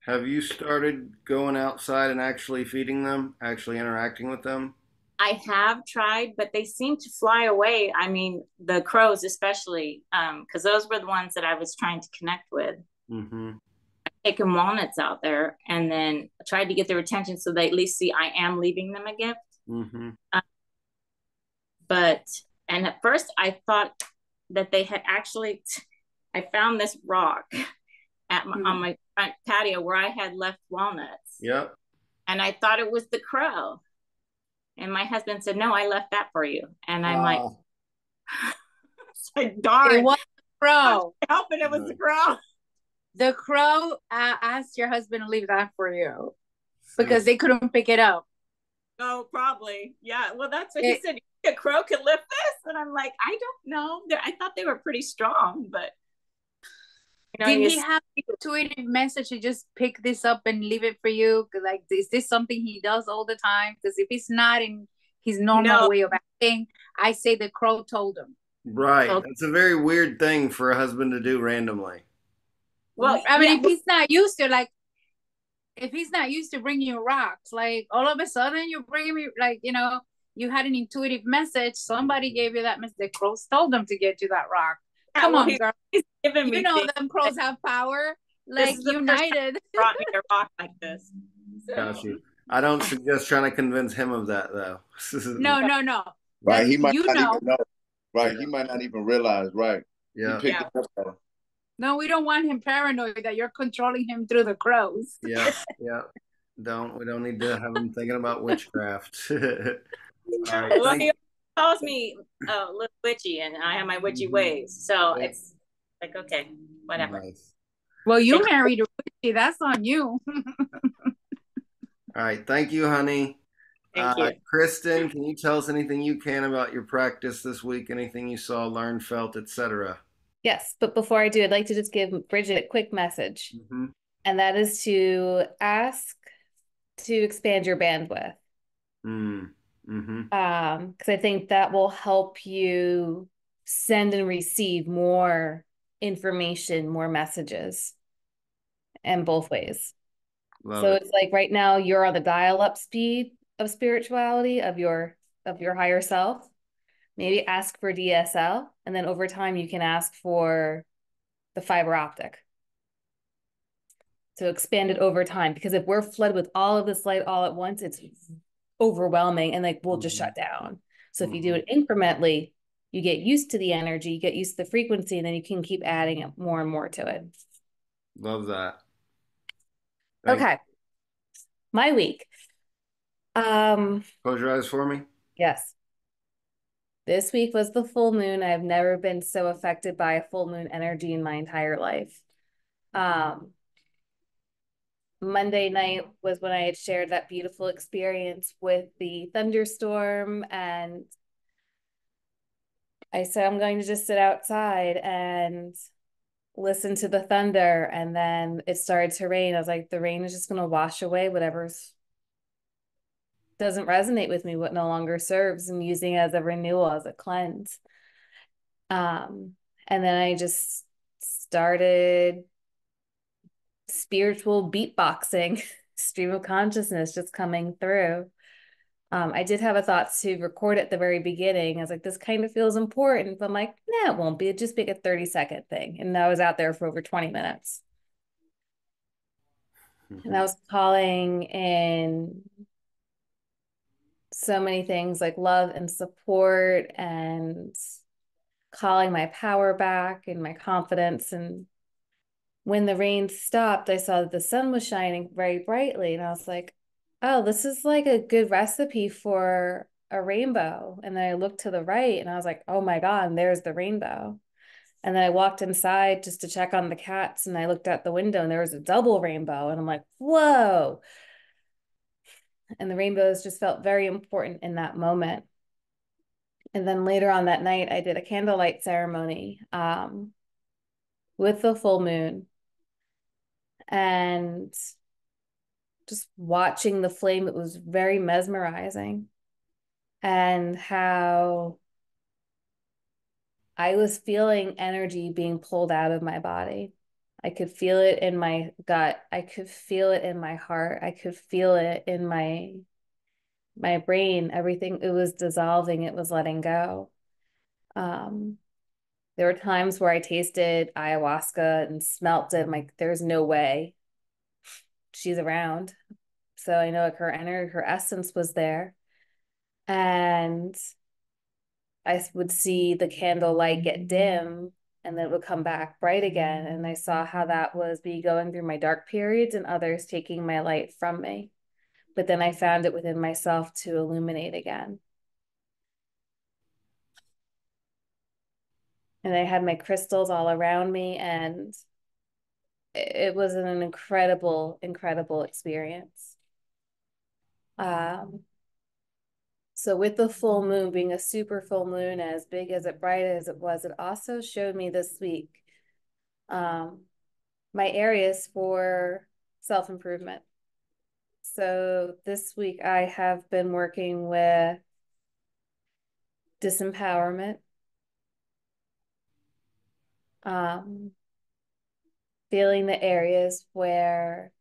Have you started going outside and actually feeding them, actually interacting with them? I have tried, but they seem to fly away. I mean, the crows especially, because those were the ones that I was trying to connect with. Mm-hmm. I've taken walnuts out there and then tried to get their attention so they at least see I am leaving them a gift. Mm-hmm. And at first I thought that they had actually, I found this rock on my front patio where I had left walnuts. Yep. And I thought it was the crow. And my husband said, "No, I left that for you." And I'm like, darn. It was the crow. Hoping it was the crow. The crow asked your husband to leave that for you because they couldn't pick it up. Oh, probably. Yeah. Well, that's what he said. A crow could lift this. And I'm like, I don't know. I thought they were pretty strong, but. Did he have an intuitive message to just pick this up and leave it for you? Like, is this something he does all the time? Because if it's not in his normal way of acting, I say the crow told him. Right. So, that's a very weird thing for a husband to do randomly. Well, I mean, if he's not used to, like, if he's not used to bringing you rocks, like, all of a sudden you bring me, like, you had an intuitive message. Somebody gave you that message. The crows told them to get you that rock. Come on, girl. You know them crows have power. Like, united. Brought me a rock like this. So. Got you. I don't suggest trying to convince him of that, though. No. Right, he might not even know. Right, he might not even realize. Right. Yeah. No, we don't want him paranoid that you're controlling him through the crows. Yeah. We don't need to have him thinking about witchcraft. Right, well, he calls me little witchy, and I have my witchy ways. So it's like, okay, whatever. Nice. Well, you married a witchy. That's on you. All right. Thank you, honey. Thank you. Kristen, can you tell us anything you can about your practice this week? Anything you saw, learned, felt, etc.? Yes, but before I do, I'd like to just give Bridget a quick message, and that is to ask to expand your bandwidth. Because I think that will help you send and receive more information, more messages, and both ways. So it's like right now you're on the dial-up speed of spirituality of your higher self. Maybe ask for DSL, and then over time you can ask for the fiber optic. So expand it over time, because if we're flooded with all of this light all at once, it's overwhelming and like we'll just shut down. So if you do it incrementally, you get used to the energy, you get used to the frequency, and then you can keep adding more and more to it. Love that. Okay. My week. Close your eyes for me. Yes. This week was the full moon. I've never been so affected by a full moon energy in my entire life. Monday night was when I had shared that beautiful experience with the thunderstorm, and I said, I'm going to just sit outside and listen to the thunder. And then it started to rain. I was like, the rain is just going to wash away whatever's doesn't resonate with me, what no longer serves, and using it as a renewal, as a cleanse. And then I just started spiritual beatboxing, stream of consciousness just coming through. I did have a thought to record at the very beginning. I was like, this kind of feels important, but I'm like, nah, it won't be. It'd just be a 30-second thing. And I was out there for over 20 minutes. And I was calling in so many things like love and support, and calling my power back and my confidence. And when the rain stopped, I saw that the sun was shining very brightly. And I was like, oh, this is like a good recipe for a rainbow. And then I looked to the right and I was like, oh my God, and there's the rainbow. And then I walked inside just to check on the cats, and I looked out the window and there was a double rainbow. And I'm like, whoa. And the rainbows just felt very important in that moment. And then later on that night, I did a candlelight ceremony with the full moon. And just watching the flame, it was very mesmerizing. And how I was feeling energy being pulled out of my body. I could feel it in my gut. I could feel it in my heart. I could feel it in my brain. Everything, it was dissolving. It was letting go. There were times where I tasted ayahuasca and smelt it. I'm like, there's no way she's around. So I know like her energy, her essence was there. And I would see the candlelight get dim and then it would come back bright again. And I saw how that was me going through my dark periods and others taking my light from me. But then I found it within myself to illuminate again. And I had my crystals all around me, and it was an incredible, incredible experience. So with the full moon being a super full moon, as big as it, bright as it was, it also showed me this week my areas for self-improvement. So this week I have been working with disempowerment, feeling the areas where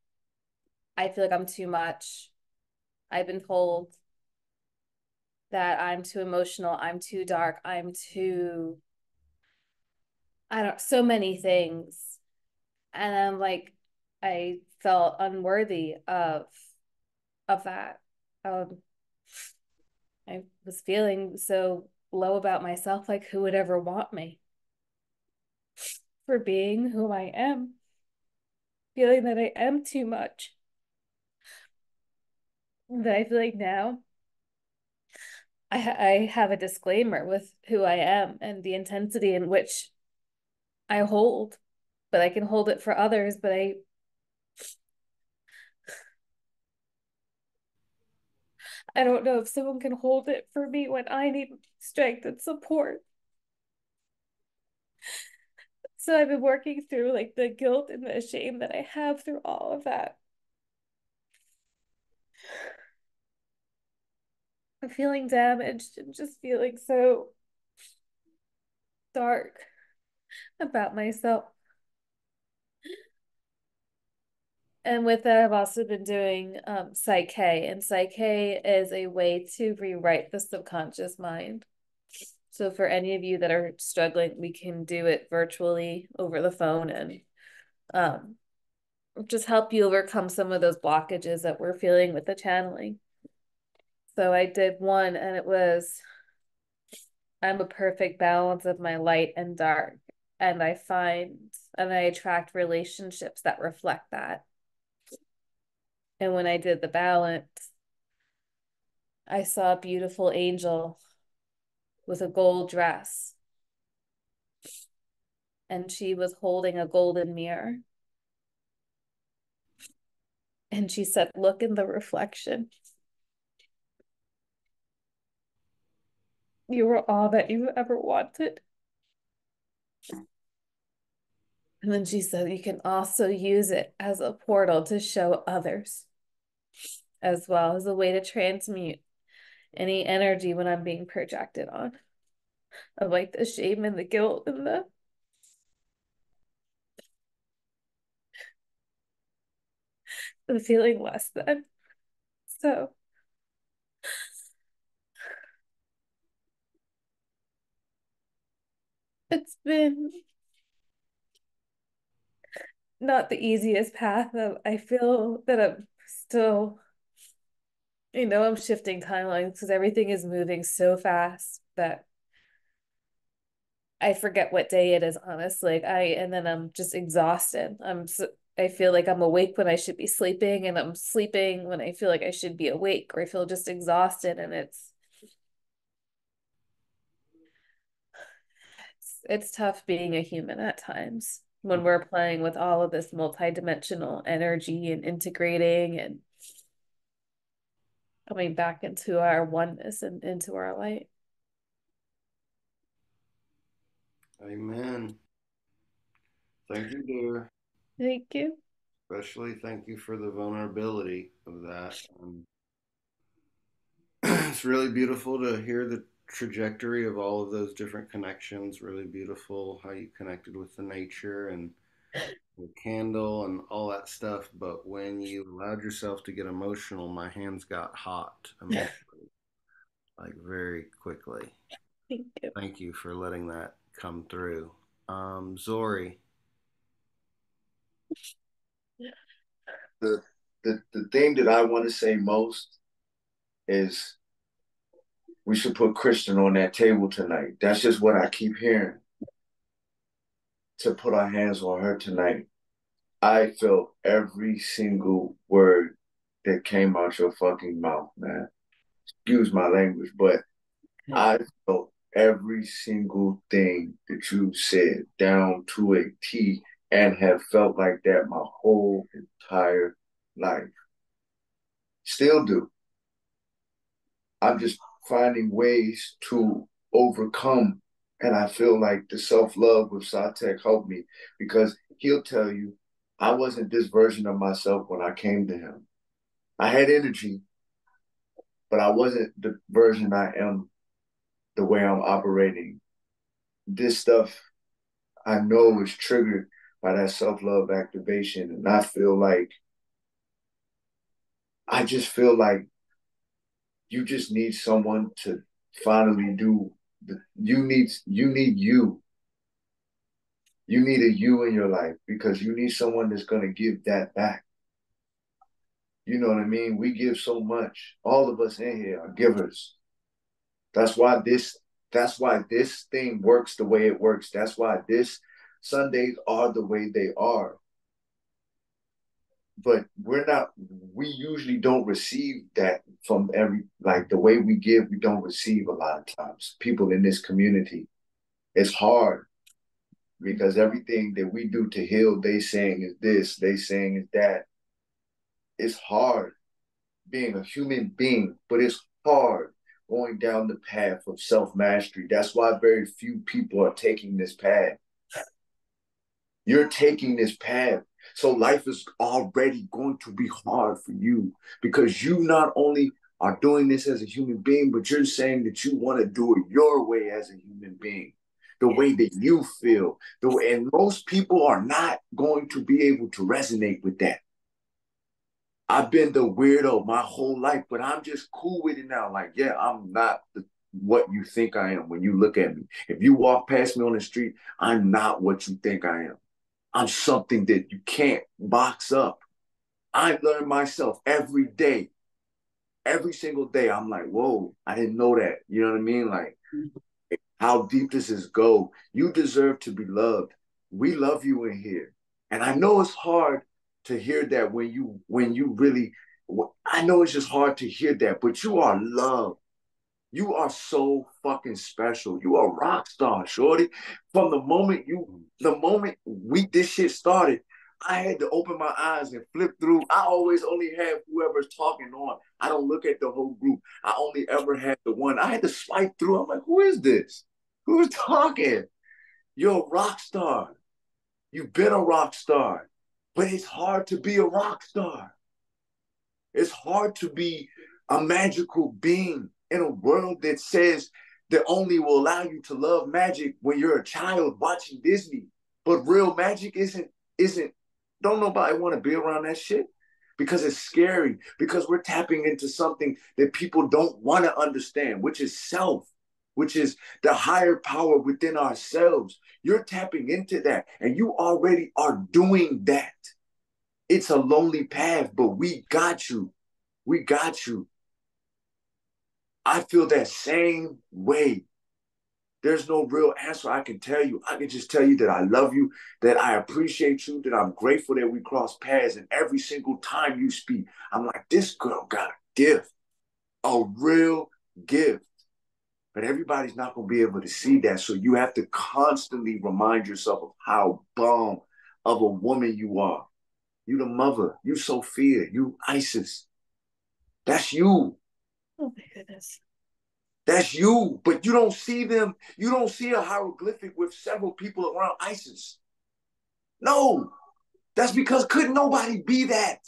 I feel like I'm too much. I've been told that I'm too emotional, I'm too dark, I'm too, so many things. And I'm like, I felt unworthy of that. I was feeling so low about myself, like who would ever want me for being who I am, feeling that I am too much. But I feel like now I have a disclaimer with who I am and the intensity in which I hold. but I can hold it for others, but I don't know if someone can hold it for me when I need strength and support. So I've been working through like the guilt and the shame that I have through all of that. I'm feeling damaged and just feeling so dark about myself. And with that, I've also been doing Psych-K, and Psych-K is a way to rewrite the subconscious mind. So for any of you that are struggling, we can do it virtually over the phone and just help you overcome some of those blockages that we're feeling with the channeling. So I did one, and it was, I'm a perfect balance of my light and dark, and I attract relationships that reflect that. And when I did the balance, I saw a beautiful angel with a gold dress, and she was holding a golden mirror. And she said, "Look in the reflection. You were all that you ever wanted." And then she said, "You can also use it as a portal to show others, as well as a way to transmute any energy when I'm being projected on, of like the shame and the guilt and the feeling less than." So it's been not the easiest path. I feel that I'm still, I'm shifting timelines because everything is moving so fast that I forget what day it is, honestly. And then I'm just exhausted. I feel like I'm awake when I should be sleeping, and I'm sleeping when I feel like I should be awake, or I feel just exhausted, and it's tough being a human at times when we're playing with all of this multidimensional energy and integrating and coming back into our oneness and into our light. Amen. Thank you, dear. Thank you. Especially thank you for the vulnerability of that. It's really beautiful to hear the trajectory of all of those different connections. Really beautiful how you connected with the nature and the candle and all that stuff. But when you allowed yourself to get emotional, my hands got hot immediately, like very quickly. Thank you. Thank you for letting that come through. Zori. The thing that I want to say most is we should put Christian on that table tonight. That's just what I keep hearing. To put our hands on her tonight. I felt every single word that came out your fucking mouth, man. Excuse my language, but I felt every single thing that you said down to a T, and have felt like that my whole entire life. Still do. I'm just finding ways to overcome. And I feel like the self-love with Satek helped me, because he'll tell you I wasn't this version of myself when I came to him. I had energy, but I wasn't the version I am the way I'm operating. This stuff I know is triggered by that self-love activation. And I just feel like you just need someone to finally do you need you. You need a you in your life, because you need someone that's going to give that back. You know what I mean? We give so much. All of us in here are givers. That's why this thing works the way it works. That's why this Sundays are the way they are. But we usually don't receive that from like the way we give, we don't receive a lot of times. People in this community, it's hard. because everything that we do to heal, they saying is this, they saying is that. It's hard being a human being, but it's hard going down the path of self mastery. That's why very few people are taking this path. You're taking this path. So life is already going to be hard for you because you not only are doing this as a human being, but you're saying that you want to do it your way as a human being, the way that you feel. And most people are not going to be able to resonate with that. I've been the weirdo my whole life, but I'm just cool with it now. Like, yeah, I'm not what you think I am when you look at me. If you walk past me on the street, I'm not what you think I am. I'm something that you can't box up. I learn myself every day. Every single day, I'm like, whoa, I didn't know that. You know what I mean? Like, how deep does this go? You deserve to be loved. We love you in here. And I know it's hard to hear that when you really, I know it's just hard to hear that, but you are loved. You are so fucking special. You are a rock star, shorty. From the moment this shit started, I had to open my eyes and flip through. I always only have whoever's talking on. I don't look at the whole group. I only ever had the one. I had to swipe through. I'm like, who is this? Who's talking? You're a rock star. You've been a rock star. But it's hard to be a rock star. It's hard to be a magical being in a world that says that only will allow you to love magic when you're a child watching Disney. But real magic isn't, don't nobody want to be around that shit because it's scary, because we're tapping into something that people don't want to understand, which is self, which is the higher power within ourselves. You're tapping into that and you already are doing that. It's a lonely path, but we got you. We got you. I feel that same way. There's no real answer I can tell you. I can just tell you that I love you, that I appreciate you, that I'm grateful that we cross paths. And every single time you speak, I'm like, this girl got a gift, a real gift. But everybody's not going to be able to see that. So you have to constantly remind yourself of how bomb of a woman you are. You the mother, you Sophia, you Isis. That's you. Oh my goodness. That's you. But you don't see them. You don't see a hieroglyphic with several people around Isis. No. That's because couldn't nobody be that.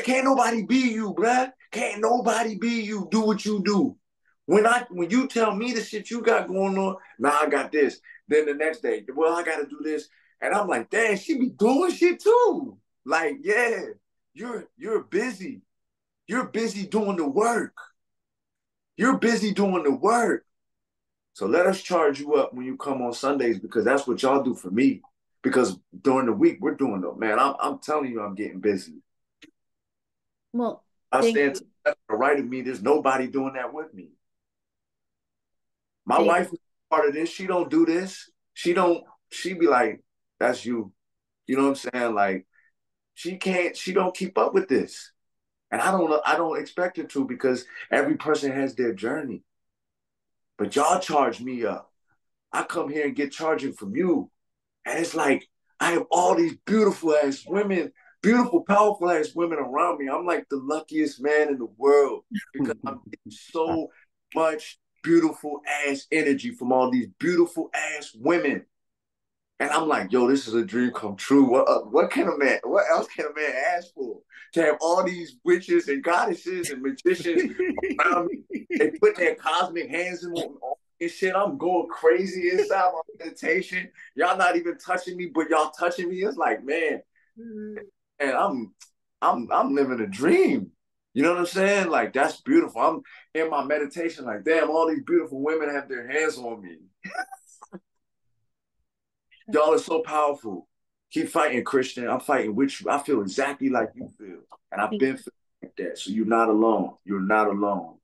Can't nobody be you, bruh. Can't nobody be you. Do what you do. When you tell me the shit you got going on, now I got this. Then the next day, well, I got to do this. And I'm like, dang, she be doing shit too. Like, yeah, you're busy. You're busy doing the work. You're busy doing the work. So let us charge you up when you come on Sundays because that's what y'all do for me. Because during the week, we're doing it. Man, I'm telling you, I'm getting busy. Well, I stand to the right of me. There's nobody doing that with me. My wife is part of this. She don't do this. She be like, that's you. You know what I'm saying? Like, she don't keep up with this. And I don't expect her to because every person has their journey. But y'all charge me up. I come here and get charging from you. And it's like, I have all these beautiful ass women, beautiful, powerful ass women around me. I'm like the luckiest man in the world because I'm getting so much beautiful ass energy from all these beautiful ass women. And I'm like, yo, this is a dream come true. What else can a man ask for? To have all these witches and goddesses and magicians around me. They put their cosmic hands in all this shit. I'm going crazy inside my meditation. Y'all not even touching me, but y'all touching me. It's like, man, and I'm living a dream. You know what I'm saying? Like, that's beautiful. I'm in my meditation, like, damn, all these beautiful women have their hands on me. Y'all are so powerful. Keep fighting, Christian. I'm fighting with you. I feel exactly like you feel. And I've been feeling like that. So you're not alone. You're not alone.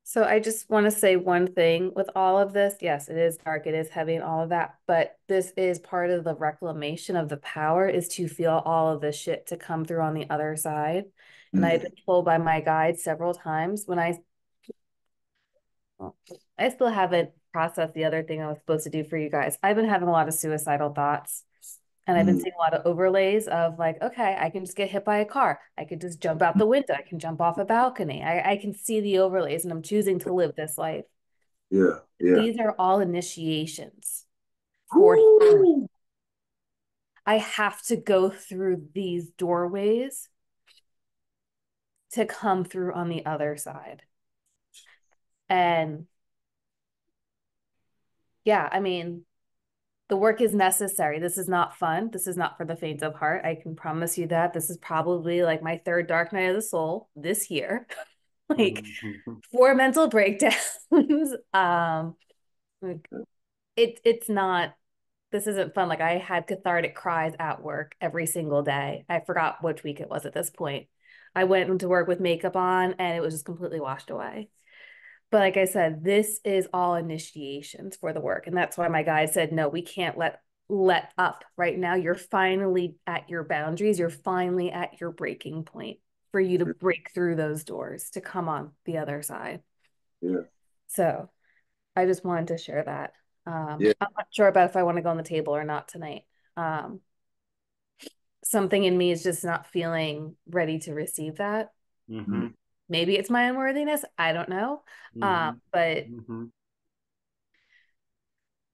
So I just want to say one thing with all of this. Yes, it is dark, it is heavy and all of that, but this is part of the reclamation of the power is to feel all of this shit to come through on the other side. And I've been told by my guide several times when I still haven't process the other thing I was supposed to do for you guys. I've been having a lot of suicidal thoughts. And I've been seeing a lot of overlays of like, okay, I can just get hit by a car. I could just jump out the window. I can jump off a balcony. I can see the overlays, and I'm choosing to live this life. Yeah. These are all initiations for healing. I have to go through these doorways to come through on the other side. And yeah, I mean, the work is necessary. This is not fun. This is not for the faint of heart. I can promise you that. This is probably like my third dark night of the soul this year. Like 4 mental breakdowns. It's not, this isn't fun. Like I had cathartic cries at work every single day. I forgot which week it was at this point. I went into work with makeup on and it was just completely washed away. But like I said, this is all initiations for the work. And that's why my guide said, no, we can't let up right now. You're finally at your boundaries. You're finally at your breaking point for you to break through those doors to come on the other side. Yeah. So I just wanted to share that. Yeah. I'm not sure about if I want to go on the table or not tonight. Something in me is just not feeling ready to receive that. Maybe it's my unworthiness. I don't know. But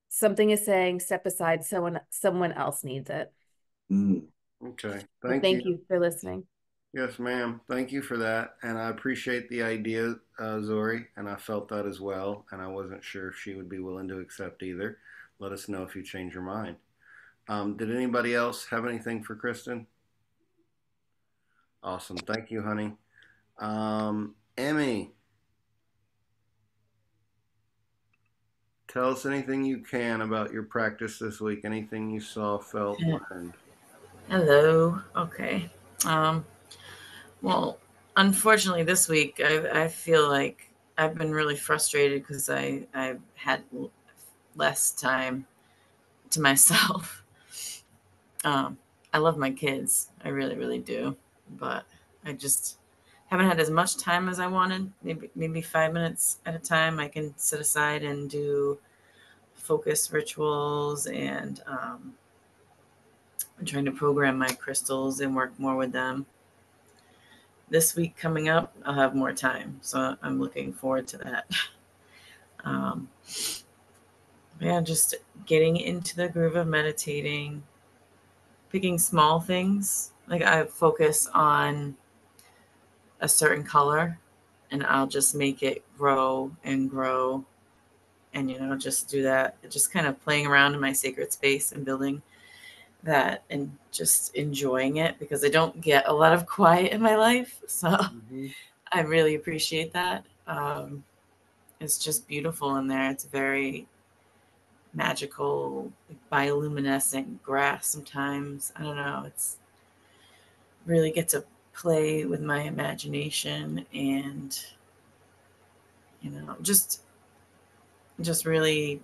something is saying step aside. Someone else needs it. Okay. Thank you for listening. Yes, ma'am. Thank you for that. And I appreciate the idea, Zori. And I felt that as well. And I wasn't sure if she would be willing to accept either. Let us know if you change your mind. Did anybody else have anything for Kristen? Awesome. Thank you, honey. Emmy, tell us anything you can about your practice this week. Anything you saw, felt, learned. Hello. Okay. Well, unfortunately, this week I feel like I've been really frustrated because I've had less time to myself. I love my kids. I really, really do. But I just haven't had as much time as I wanted. Maybe 5 minutes at a time I can sit aside and do focus rituals, and I'm trying to program my crystals and work more with them. This week coming up, I'll have more time. So I'm looking forward to that. Yeah, just getting into the groove of meditating, picking small things. Like I focus on a certain color and I'll just make it grow and grow. And, just do that. Just kind of playing around in my sacred space and building that and just enjoying it, because I don't get a lot of quiet in my life. So I really appreciate that. It's just beautiful in there. It's very magical, like bioluminescent grass sometimes. I don't know. It's really get to play with my imagination and, just really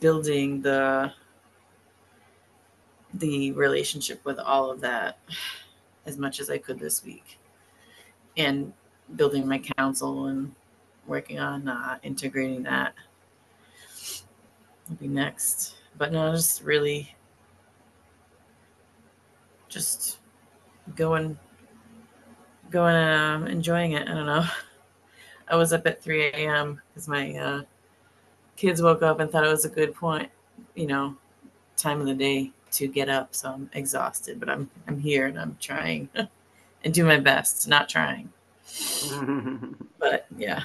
building the relationship with all of that as much as I could this week, and building my counsel and working on integrating that will be next. But no, just really just going enjoying it. I don't know. I was up at 3 a.m. because my kids woke up and thought it was a good point, time of the day to get up. So I'm exhausted, but I'm here and I'm trying and do my best, not trying. But yeah.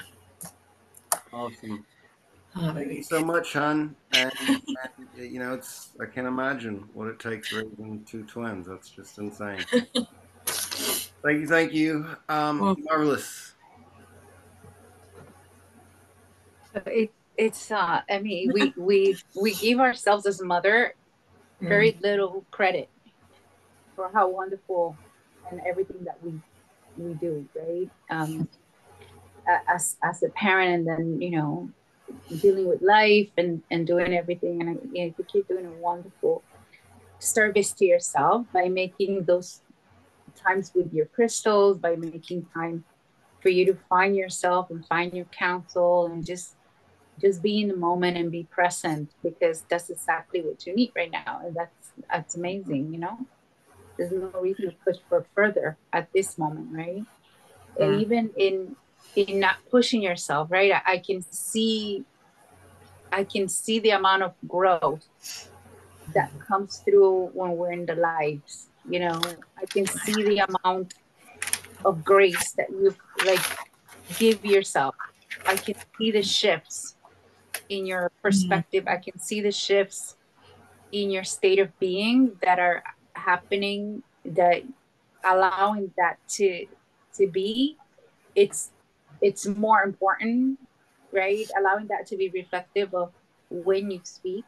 Awesome. Thank you so much, hon. And I can't imagine what it takes raising 2 twins. That's just insane. Thank you. Marvelous. It's I mean, we give ourselves as a mother very little credit for how wonderful and everything that we do, right? As a parent, and then dealing with life and doing everything, and you keep doing a wonderful service to yourself by making those times with your crystals, by making time for you to find yourself and find your counsel, and just just be in the moment and be present, because that's exactly what you need right now. And that's amazing, you know? There's no reason to push for further at this moment, right? And even in not pushing yourself, right? I can see the amount of growth that comes through when we're in the lives, you know. I can see the amount of grace that you like give yourself. I can see the shifts in your perspective. I can see the shifts in your state of being that are happening, that allowing that to be. It's more important, right? Allowing that to be reflective of when you speak.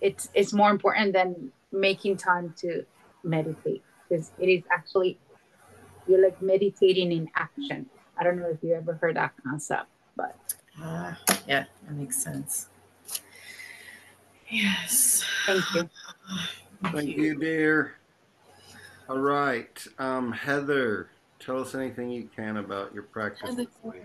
It's more important than making time to meditate, because it is actually, you're like meditating in action. I don't know if you ever heard that concept, but yeah, that makes sense. Yes. thank you. Thank you, dear. All right. Heather, tell us anything you can about your practice this week.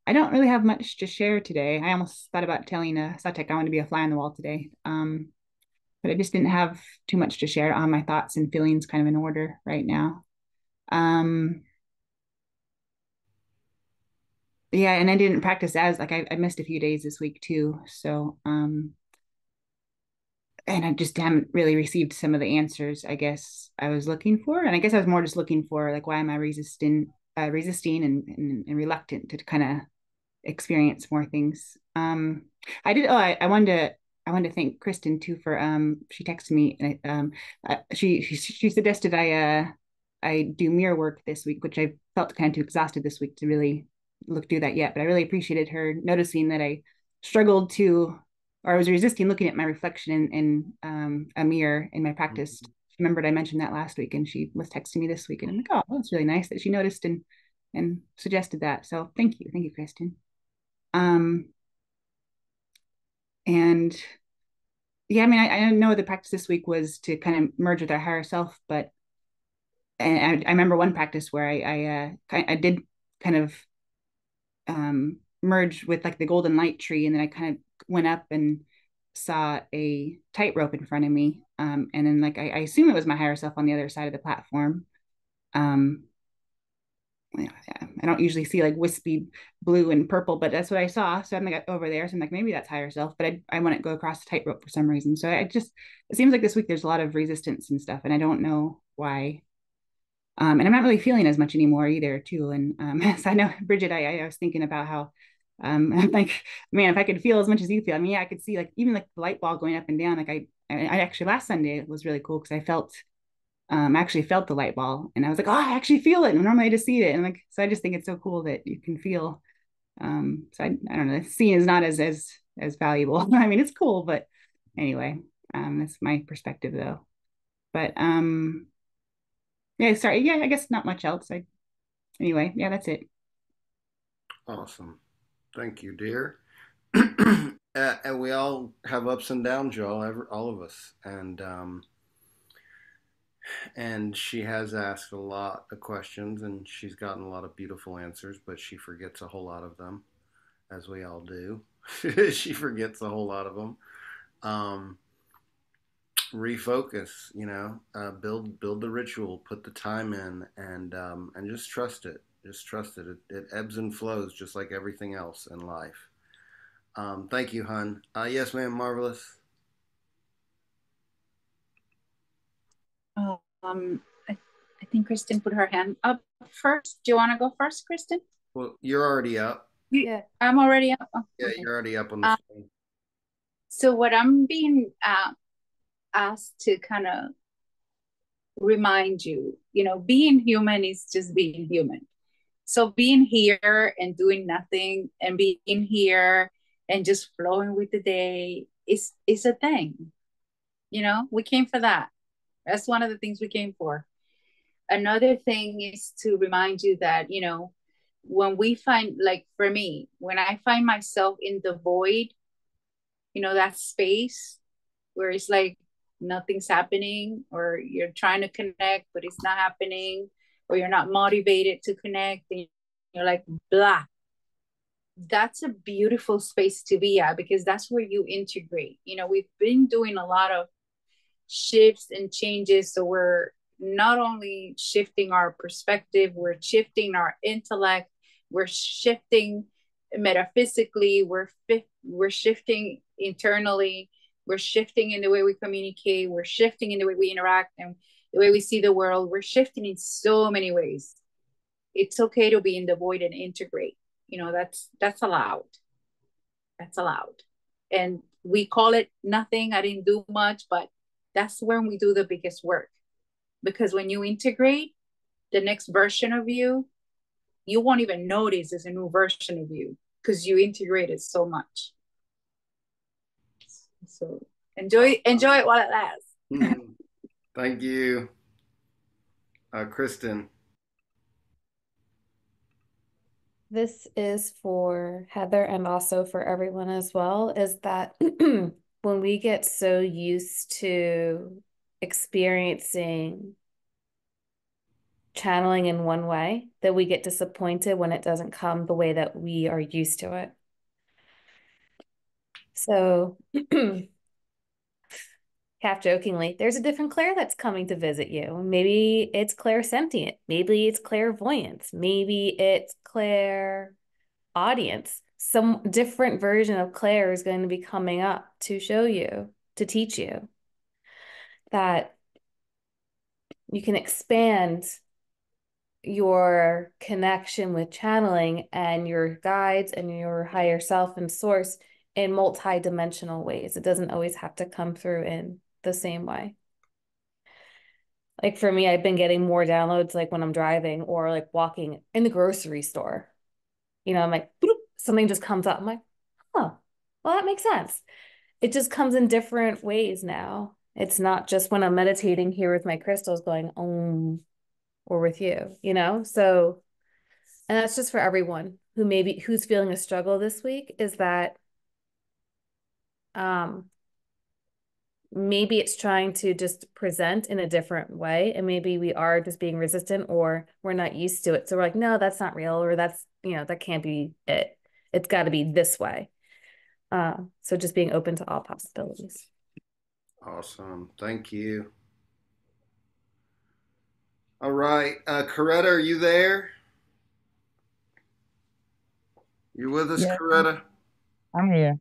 I don't really have much to share today. I almost thought about telling Satek I want to be a fly on the wall today. But I just didn't have too much to share on my thoughts and feelings kind of in order right now. Yeah, and I didn't practice as like I missed a few days this week too. So and I just haven't really received some of the answers I guess I was looking for. And I guess I was more just looking for like, why am I resisting and reluctant to kind of experience more things. I wanted to thank Kristen too for she texted me and she suggested I do mirror work this week, which I felt kind of too exhausted this week to really do that yet. But I really appreciated her noticing that I struggled to, or I was resisting looking at my reflection in a mirror in my practice. She remembered I mentioned that last week, and she was texting me this week, and I'm like, oh, that's really nice that she noticed and suggested that. So thank you, Kristen. And yeah, I mean, I know the practice this week was to kind of merge with our higher self, but and I remember one practice where I did kind of merge with like the golden light tree, and then I kind of went up and saw a tightrope in front of me, and then like I assume it was my higher self on the other side of the platform. I don't usually see like wispy blue and purple, but that's what I saw. So I'm like over there. So I'm like, maybe that's higher self, but I wouldn't go across the tightrope for some reason. So it seems like this week there's a lot of resistance and stuff, and I don't know why. And I'm not really feeling as much anymore either, too. And so I know, Bridget, I was thinking about how, like, man, if I could feel as much as you feel, I mean, yeah, I could see like even like the light ball going up and down. Like I actually last Sunday it was really cool because I actually felt the light ball, and I was like, oh, I actually feel it. And normally I just see it, and like, so I just think it's so cool that you can feel. So I don't know, seeing is not as valuable. I mean, it's cool, but anyway, that's my perspective though. But yeah, sorry, yeah, I guess not much else. Anyway, yeah, that's it. Awesome. Thank you, dear. And we all have ups and downs, y'all, all of us. And she has asked a lot of questions, and she's gotten a lot of beautiful answers, but she forgets a whole lot of them, as we all do. She forgets a whole lot of them. Refocus, build the ritual, put the time in, and just trust it. Just trust it. It ebbs and flows just like everything else in life. Thank you, hun. Yes, ma'am, Marvelous. I think Kristen put her hand up first. Do you want to go first, Kristen? Well, you're already up. Yeah, I'm already up. Oh, yeah, okay. You're already up on the screen. So what I'm being asked to kind of remind you, being human is just being human. So being here and doing nothing and being here and just flowing with the day is a thing. We came for that. That's one of the things we came for. Another thing is to remind you that, when we find, like for me, when I find myself in the void, that space where it's like nothing's happening, or you're trying to connect, but it's not happening, or you're not motivated to connect, and you're like, blah. That's a beautiful space to be at, because that's where you integrate. We've been doing a lot of shifts and changes. So we're not only shifting our perspective, we're shifting our intellect, we're shifting metaphysically, we're shifting internally, we're shifting in the way we communicate, we're shifting in the way we interact and the way we see the world. We're shifting in so many ways. It's okay to be in the void and integrate. That's allowed. That's allowed. And we call it nothing. I didn't do much, but that's when we do the biggest work. Because when you integrate, the next version of you won't even notice there's a new version of you, because you integrated so much. So enjoy it while it lasts. Thank you. Kristen. This is for Heather and also for everyone as well, is that when we get so used to experiencing channeling in one way, that we get disappointed when it doesn't come the way that we are used to it. So half jokingly, there's a different Claire that's coming to visit you. Maybe it's clairsentient. Maybe it's clairvoyance. Maybe it's clairaudience. Some different version of Claire is going to be coming up to show you, to teach you that you can expand your connection with channeling and your guides and your higher self and source in multi-dimensional ways. It doesn't always have to come through in the same way. Like for me, I've been getting more downloads like when I'm driving or like walking in the grocery store. I'm like, boop, something just comes up. I'm like, oh, well, that makes sense. It just comes in different ways now. It's not just when I'm meditating here with my crystals going, or with you, So, and that's just for everyone who's feeling a struggle this week, is that maybe it's trying to just present in a different way, and maybe we are just being resistant or we're not used to it. So we're like, no, that's not real, or that's, that can't be it. It's got to be this way. So just being open to all possibilities. Awesome. Thank you. All right. Coretta, are you there? You with us, Yeah, Coretta? I'm here.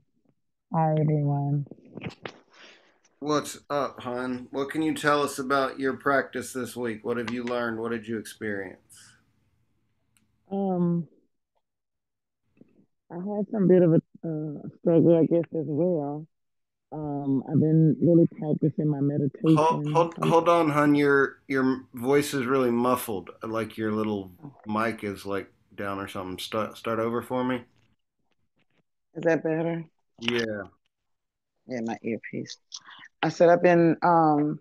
Hi, everyone. What's up, hon? What can you tell us about your practice this week? What have you learned? What did you experience? Um, I had some bit of a struggle, I guess, as well. I've been really practicing my meditation. Hold on, hon. Your voice is really muffled. Like your little mic is like down or something. Start over for me. Is that better? Yeah. Yeah, my earpiece. I said I've been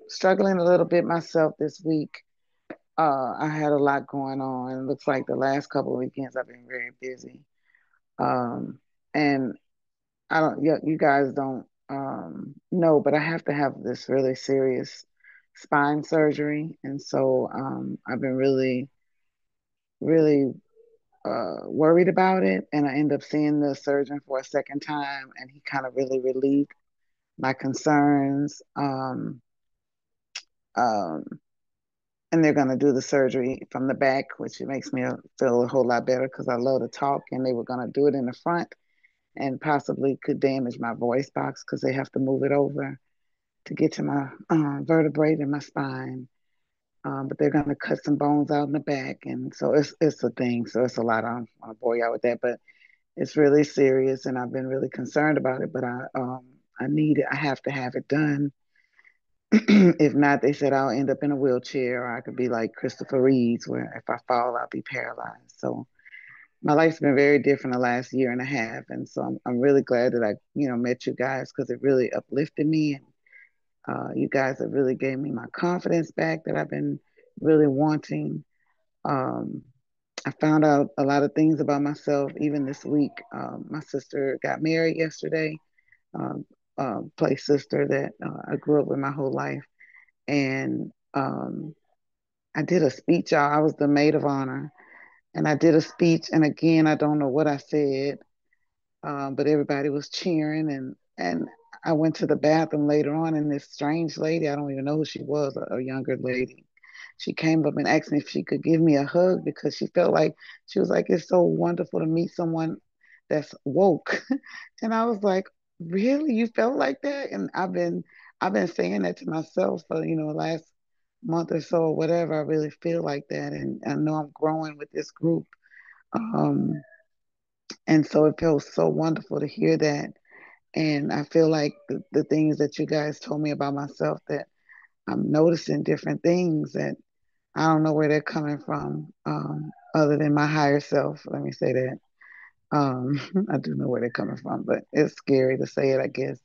struggling a little bit myself this week. I had a lot going on. It looks like the last couple of weekends I've been very busy. And I don't, you guys don't know, but I have to have this really serious spine surgery. And so I've been really, really worried about it. And I end up seeing the surgeon for a second time, and he kind of really relieved my concerns. And they're going to do the surgery from the back, which makes me feel a whole lot better because I love to talk, and they were going to do it in the front and possibly could damage my voice box because they have to move it over to get to my vertebrae in my spine. But they're going to cut some bones out in the back. And so it's a thing. So it's a lot. I don't want to bore you out with that, but it's really serious, and I've been really concerned about it, but I need it. I have to have it done. If not, they said I'll end up in a wheelchair, or I could be like Christopher Reeves, where if I fall, I'll be paralyzed. So my life's been very different the last year and a half, and so I'm really glad that I met you guys, because it really uplifted me, and you guys have really gave me my confidence back that I've been really wanting. I found out a lot of things about myself even this week. My sister got married yesterday. play sister that I grew up with my whole life. And I did a speech, y'all. I was the maid of honor. And I did a speech. And again, I don't know what I said, but everybody was cheering. And I went to the bathroom later on, and this strange lady, I don't even know who she was, a younger lady, she came up and asked me if she could give me a hug because she felt like, she was like, it's so wonderful to meet someone that's woke. And I was like, really? You felt like that? And I've been saying that to myself for, last month or so or whatever. I really feel like that. And I know I'm growing with this group. Um, and so it feels so wonderful to hear that. And I feel like the things that you guys told me about myself, that I'm noticing different things that I don't know where they're coming from, other than my higher self. Let me say that. I do know where they're coming from, but it's scary to say it, I guess,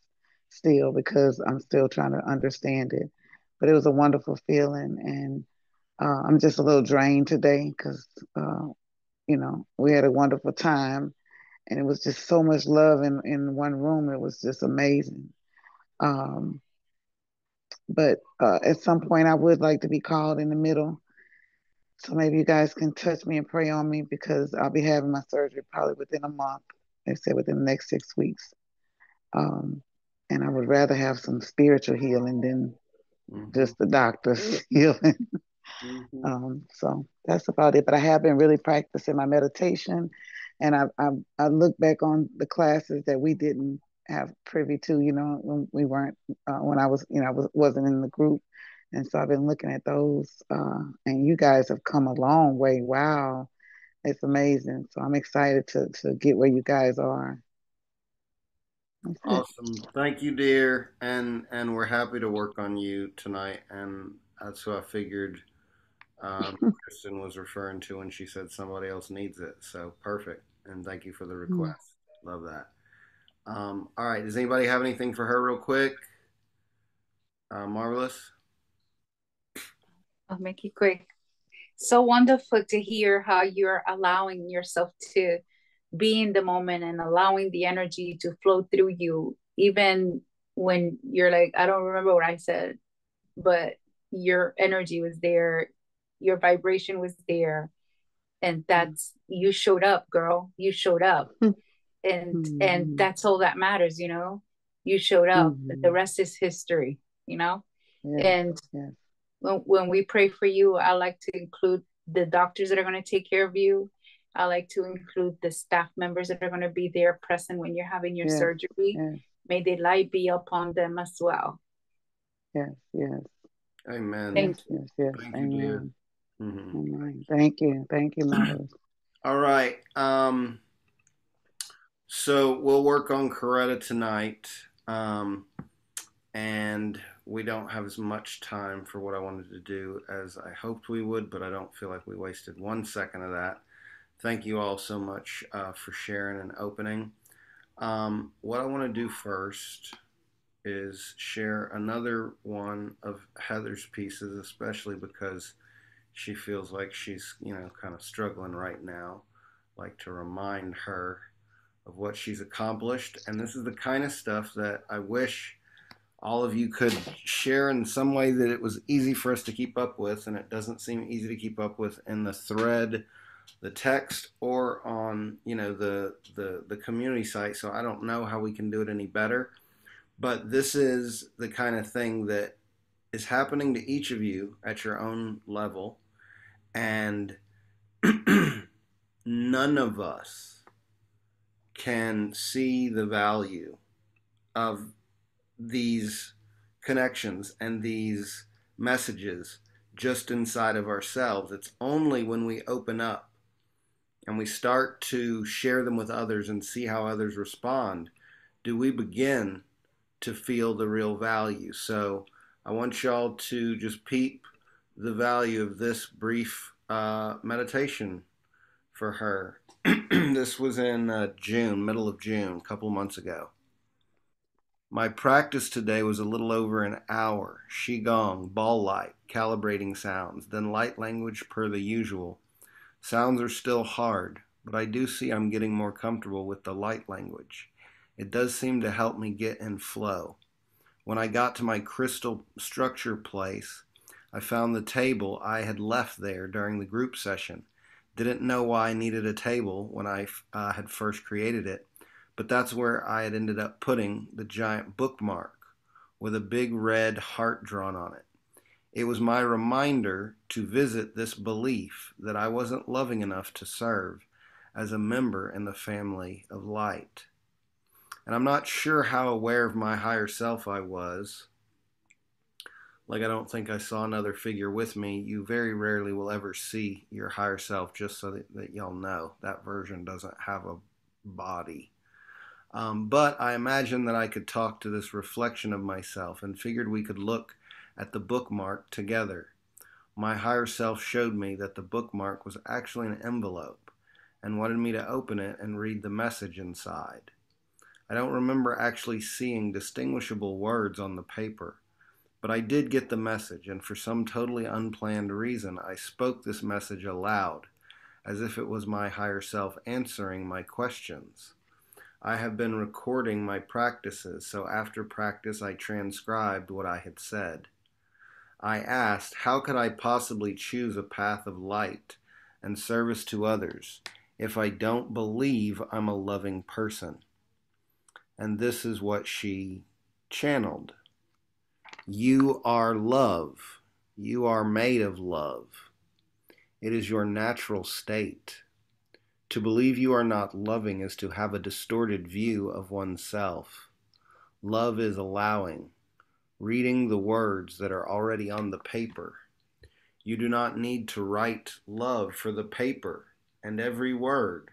still, because I'm still trying to understand it. But it was a wonderful feeling, and I'm just a little drained today because, we had a wonderful time, and it was just so much love in one room. It was just amazing. Um, but at some point, I would like to be called in the middle. So maybe you guys can touch me and pray on me because I'll be having my surgery probably within a month. They said within the next 6 weeks. Um, and I would rather have some spiritual healing than just the doctor's healing. So that's about it. But I have been really practicing my meditation, and I look back on the classes that we didn't have privy to, when we weren't, when I was, wasn't in the group. And so I've been looking at those, and you guys have come a long way. Wow, it's amazing. So I'm excited to get where you guys are. Awesome. Thank you, dear. And we're happy to work on you tonight. And that's who I figured Kristen was referring to when she said somebody else needs it. So perfect. And thank you for the request. Love that. All right. Does anybody have anything for her real quick? Marvelous. I'll make it quick. So wonderful to hear how you're allowing yourself to be in the moment and allowing the energy to flow through you, even when you're like, I don't remember what I said, but your energy was there, your vibration was there, and that's, you showed up, girl. You showed up. And that's all that matters, you showed up. The rest is history. And when we pray for you, I like to include the doctors that are going to take care of you. I like to include the staff members that are going to be there present when you're having your surgery. May the light be upon them as well. Yes. Amen. Thank you. Yes. Thank you, dear. Amen. Thank you, Marvelous. All right. So we'll work on Coretta tonight. And we don't have as much time for what I wanted to do as I hoped we would, but I don't feel like we wasted 1 second of that. Thank you all so much for sharing and opening. What I want to do first is share another one of Heather's pieces, especially because she feels like she's, kind of struggling right now. I'd like to remind her of what she's accomplished. And this is the kind of stuff that I wish all of you could share in some way that it was easy for us to keep up with, and it doesn't seem easy to keep up with in the thread, the text, or on the community site. So I don't know how we can do it any better, but this is the kind of thing that is happening to each of you at your own level, and none of us can see the value of these connections and these messages just inside of ourselves. It's only when we open up and we start to share them with others and see how others respond do we begin to feel the real value. So I want y'all to just peep the value of this brief meditation for her. This was in June, middle of June, a couple months ago. My practice today was a little over an hour. Qigong, ball light, calibrating sounds, then light language per the usual. Sounds are still hard, but I do see I'm getting more comfortable with the light language. It does seem to help me get in flow. When I got to my crystal structure place, I found the table I had left there during the group session. Didn't know why I needed a table when I had first created it, but that's where I had ended up putting the giant bookmark with a big red heart drawn on it. It was my reminder to visit this belief that I wasn't loving enough to serve as a member in the family of light. And I'm not sure how aware of my higher self I was. Like, I don't think I saw another figure with me. You very rarely will ever see your higher self, just so that y'all know. That version doesn't have a body. But I imagined that I could talk to this reflection of myself and figured we could look at the bookmark together. My higher self showed me that the bookmark was actually an envelope and wanted me to open it and read the message inside. I don't remember actually seeing distinguishable words on the paper, but I did get the message, and for some totally unplanned reason, I spoke this message aloud, as if it was my higher self answering my questions. I have been recording my practices, so after practice I transcribed what I had said. I asked, how could I possibly choose a path of light and service to others if I don't believe I'm a loving person? And this is what she channeled. You are love. You are made of love. It is your natural state. To believe you are not loving is to have a distorted view of oneself. Love is allowing, reading the words that are already on the paper. You do not need to write love for the paper, and every word,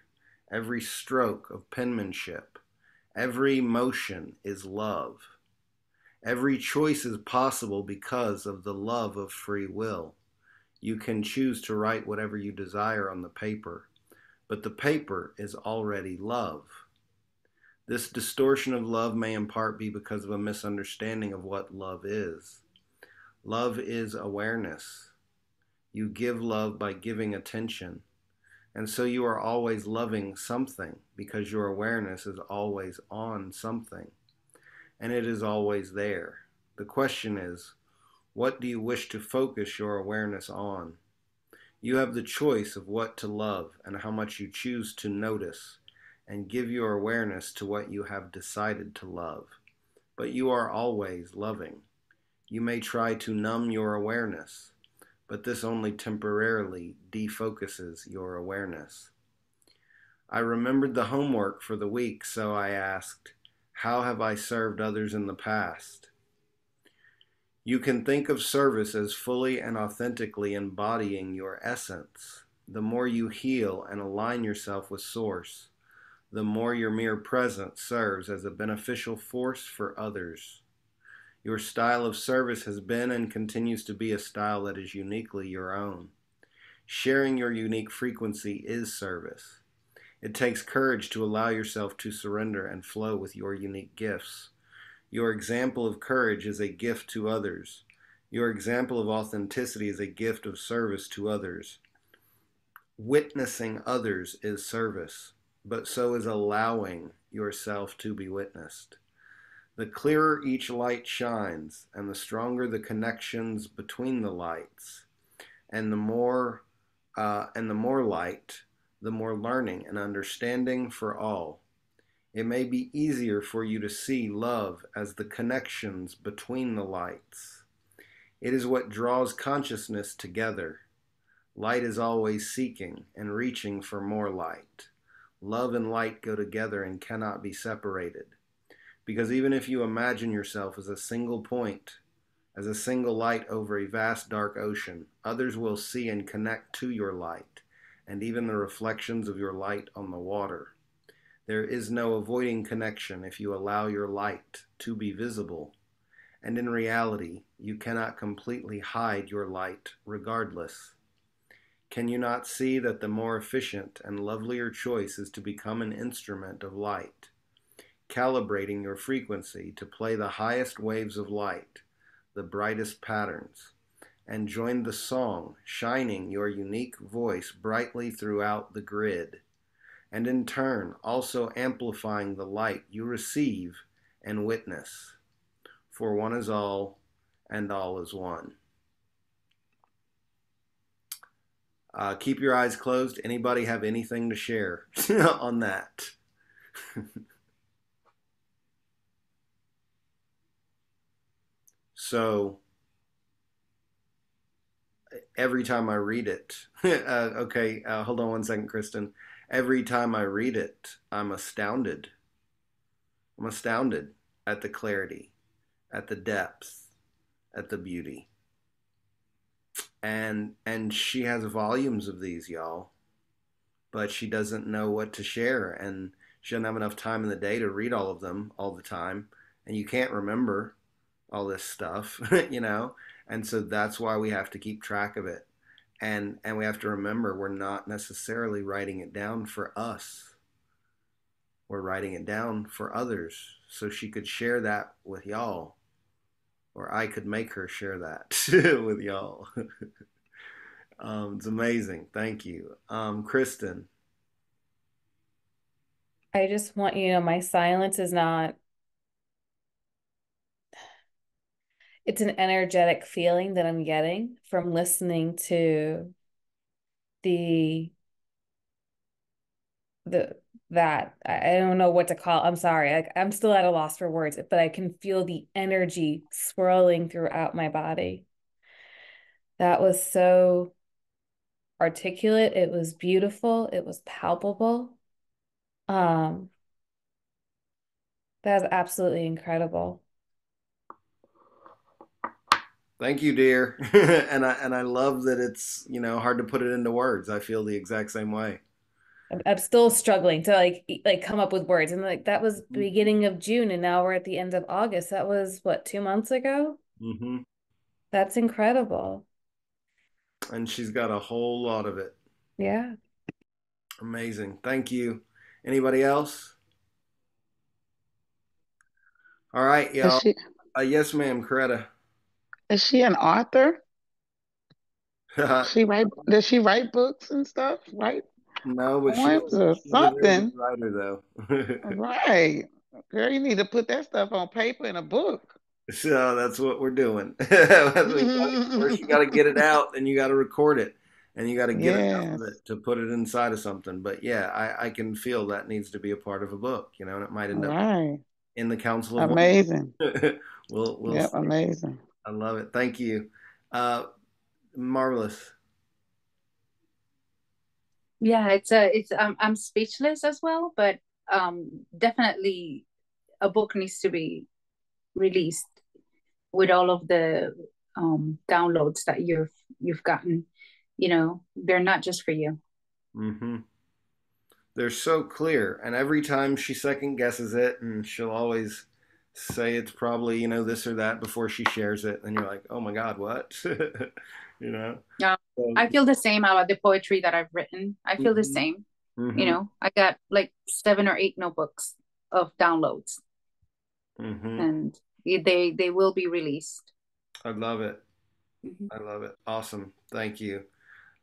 every stroke of penmanship, every motion is love. Every choice is possible because of the love of free will. You can choose to write whatever you desire on the paper, but the paper is already love. This distortion of love may in part be because of a misunderstanding of what love is. Love is awareness. You give love by giving attention, and so you are always loving something because your awareness is always on something. And it is always there. The question is, what do you wish to focus your awareness on? You have the choice of what to love and how much you choose to notice, and give your awareness to what you have decided to love. But you are always loving. You may try to numb your awareness, but this only temporarily defocuses your awareness. I remembered the homework for the week, so I asked, how have I served others in the past? You can think of service as fully and authentically embodying your essence. The more you heal and align yourself with Source, the more your mere presence serves as a beneficial force for others. Your style of service has been and continues to be a style that is uniquely your own. Sharing your unique frequency is service. It takes courage to allow yourself to surrender and flow with your unique gifts. Your example of courage is a gift to others. Your example of authenticity is a gift of service to others. Witnessing others is service, but so is allowing yourself to be witnessed. The clearer each light shines, and the stronger the connections between the lights, and the more light, the more learning and understanding for all. It may be easier for you to see love as the connections between the lights. It is what draws consciousness together. Light is always seeking and reaching for more light. Love and light go together and cannot be separated. Because even if you imagine yourself as a single point, as a single light over a vast dark ocean, others will see and connect to your light, and even the reflections of your light on the water. There is no avoiding connection if you allow your light to be visible, and in reality, you cannot completely hide your light regardless. Can you not see that the more efficient and lovelier choice is to become an instrument of light, calibrating your frequency to play the highest waves of light, the brightest patterns, and join the song, shining your unique voice brightly throughout the grid, and in turn also amplifying the light you receive and witness. For one is all, and all is one. Keep your eyes closed. Anybody have anything to share on that? So every time I read it, okay, hold on one second, Kristen. Every time I read it, I'm astounded. I'm astounded at the clarity, at the depth, at the beauty. And she has volumes of these, y'all, but she doesn't know what to share, and she doesn't have enough time in the day to read all of them all the time, and you can't remember all this stuff, you know? And so that's why we have to keep track of it. And we have to remember we're not necessarily writing it down for us. We're writing it down for others so she could share that with y'all, or I could make her share that with y'all. It's amazing. Thank you. Kristen. I just want you to know my silence is not, it's an energetic feeling that I'm getting from listening to the that I don't know what to call. I'm sorry. I'm still at a loss for words, but I can feel the energy swirling throughout my body. That was so articulate. It was beautiful. It was palpable. That was absolutely incredible. Thank you, dear. and I love that it's, you know, hard to put it into words. I feel the exact same way. I'm still struggling to like come up with words. And like that was the beginning of June, and now we're at the end of August. That was what, 2 months ago? Mm-hmm. That's incredible. And she's got a whole lot of it. Yeah. Amazing. Thank you. Anybody else? All right, y'all. Yes, ma'am, Coretta. Is she an author? Does she write books and stuff? Right? No, but poems or she's a very good something. writer, though. Right. Girl, you need to put that stuff on paper in a book. So that's what we're doing. First, you got to get it out, and you got to record it, and you got to get enough of Yes. it to put it inside of something. But yeah, I can feel that needs to be a part of a book, you know, and it might end up Right. in the Council of Amazing. we'll Yep, see. amazing. I love it. Thank you. Marvelous. Yeah, I'm speechless as well, but definitely a book needs to be released with all of the downloads that you've gotten. You know, they're not just for you. Mm-hmm. They're so clear, and every time she second guesses it, and she'll always say it's probably, you know, this or that before she shares it, and you're like, oh my God, what? You know? Yeah, I feel the same about the poetry that I've written. I feel the same. Mm-hmm. You know, I got like 7 or 8 notebooks of downloads, Mm-hmm. and they will be released. I love it. Mm-hmm. I love it. Awesome. Thank you.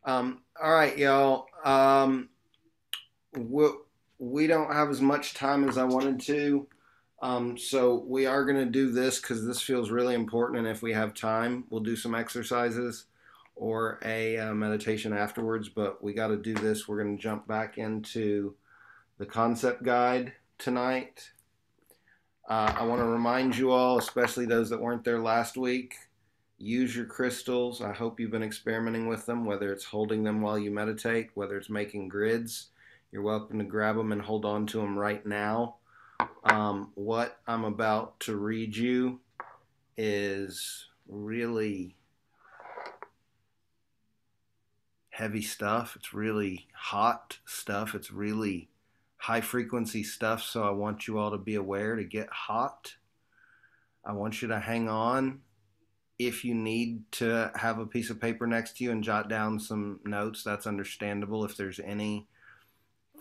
All right, y'all. We don't have as much time as I wanted to. So we are going to do this because this feels really important. And if we have time, we'll do some exercises or a meditation afterwards. But we got to do this. We're going to jump back into the concept guide tonight. I want to remind you all, especially those that weren't there last week, use your crystals. I hope you've been experimenting with them, whether it's holding them while you meditate, whether it's making grids. You're welcome to grab them and hold on to them right now. What I'm about to read you is really heavy stuff. It's really hot stuff. It's really high frequency stuff. So I want you all to be aware to get hot. I want you to hang on. If you need to have a piece of paper next to you and jot down some notes, that's understandable. If there's anything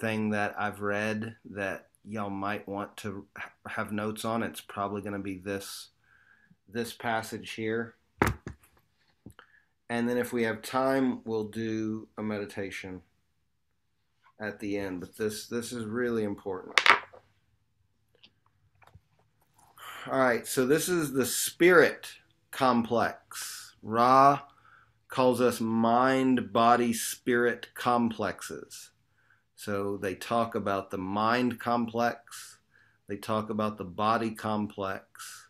that I've read that y'all might want to have notes on, it's probably going to be this passage here. And then if we have time, we'll do a meditation at the end, but this is really important. All right, so this is the spirit complex. Ra calls us mind, body, spirit complexes. So they talk about the mind complex, they talk about the body complex,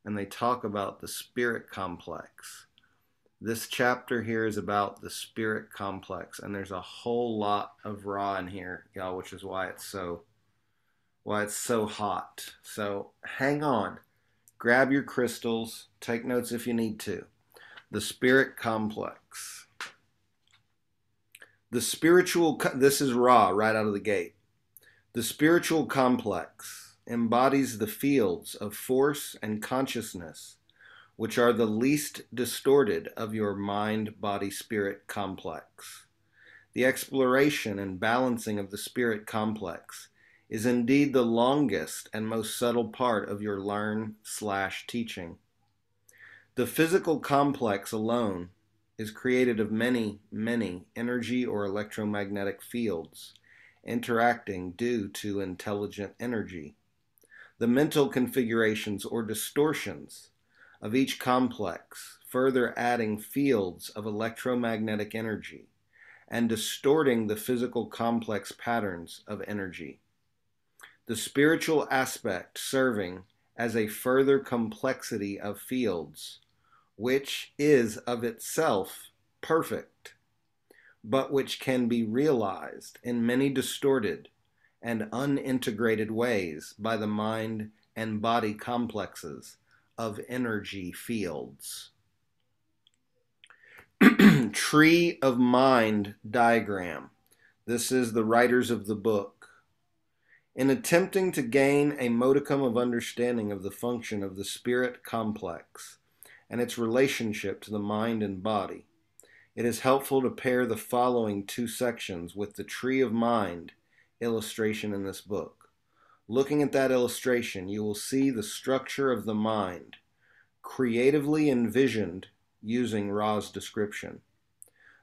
and they talk about the spirit complex. This chapter here is about the spirit complex, and there's a whole lot of Ra in here, y'all, which is why it's so hot. So hang on, grab your crystals, take notes if you need to. The spirit complex. This is Ra right out of the gate. The spiritual complex embodies the fields of force and consciousness, which are the least distorted of your mind-body-spirit complex. The exploration and balancing of the spirit complex is indeed the longest and most subtle part of your learn/teaching. The physical complex alone is created of many, many energy or electromagnetic fields interacting due to intelligent energy. The mental configurations or distortions of each complex further adding fields of electromagnetic energy and distorting the physical complex patterns of energy. The spiritual aspect serving as a further complexity of fields, which is of itself perfect, but which can be realized in many distorted and unintegrated ways by the mind and body complexes of energy fields. Tree of Mind diagram. This is the writers of the book. In attempting to gain a modicum of understanding of the function of the spirit complex and its relationship to the mind and body, it is helpful to pair the following two sections with the Tree of Mind illustration in this book. Looking at that illustration, you will see the structure of the mind, creatively envisioned using Ra's description.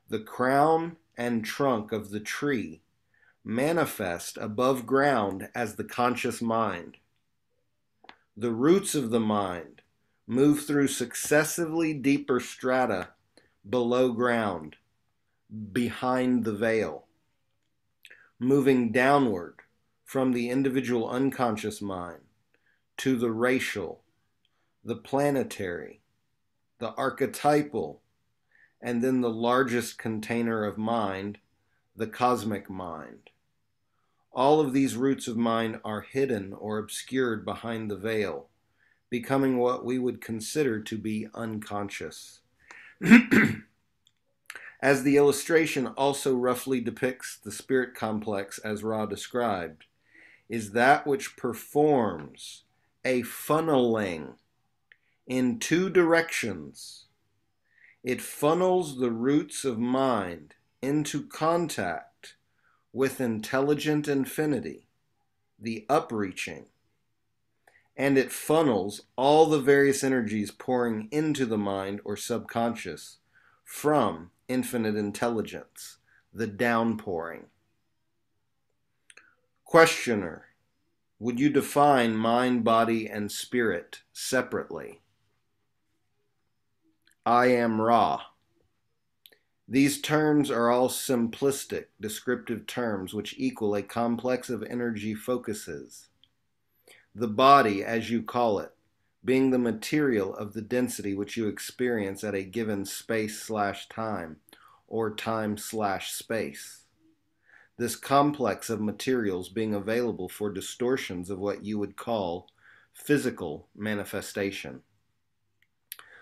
The crown and trunk of the tree manifest above ground as the conscious mind. The roots of the mind move through successively deeper strata below ground, behind the veil, moving downward from the individual unconscious mind to the racial, the planetary, the archetypal, and then the largest container of mind, the cosmic mind. All of these roots of mind are hidden or obscured behind the veil, becoming what we would consider to be unconscious. As the illustration also roughly depicts the spirit complex as Ra described, is that which performs a funneling in two directions. It funnels the roots of mind into contact with intelligent infinity, the upreaching, and it funnels all the various energies pouring into the mind or subconscious from infinite intelligence, the downpouring. Questioner, would you define mind, body, and spirit separately? I am Ra. These terms are all simplistic, descriptive terms which equal a complex of energy focuses. The body, as you call it, being the material of the density which you experience at a given space/time, or time/space. This complex of materials being available for distortions of what you would call physical manifestation.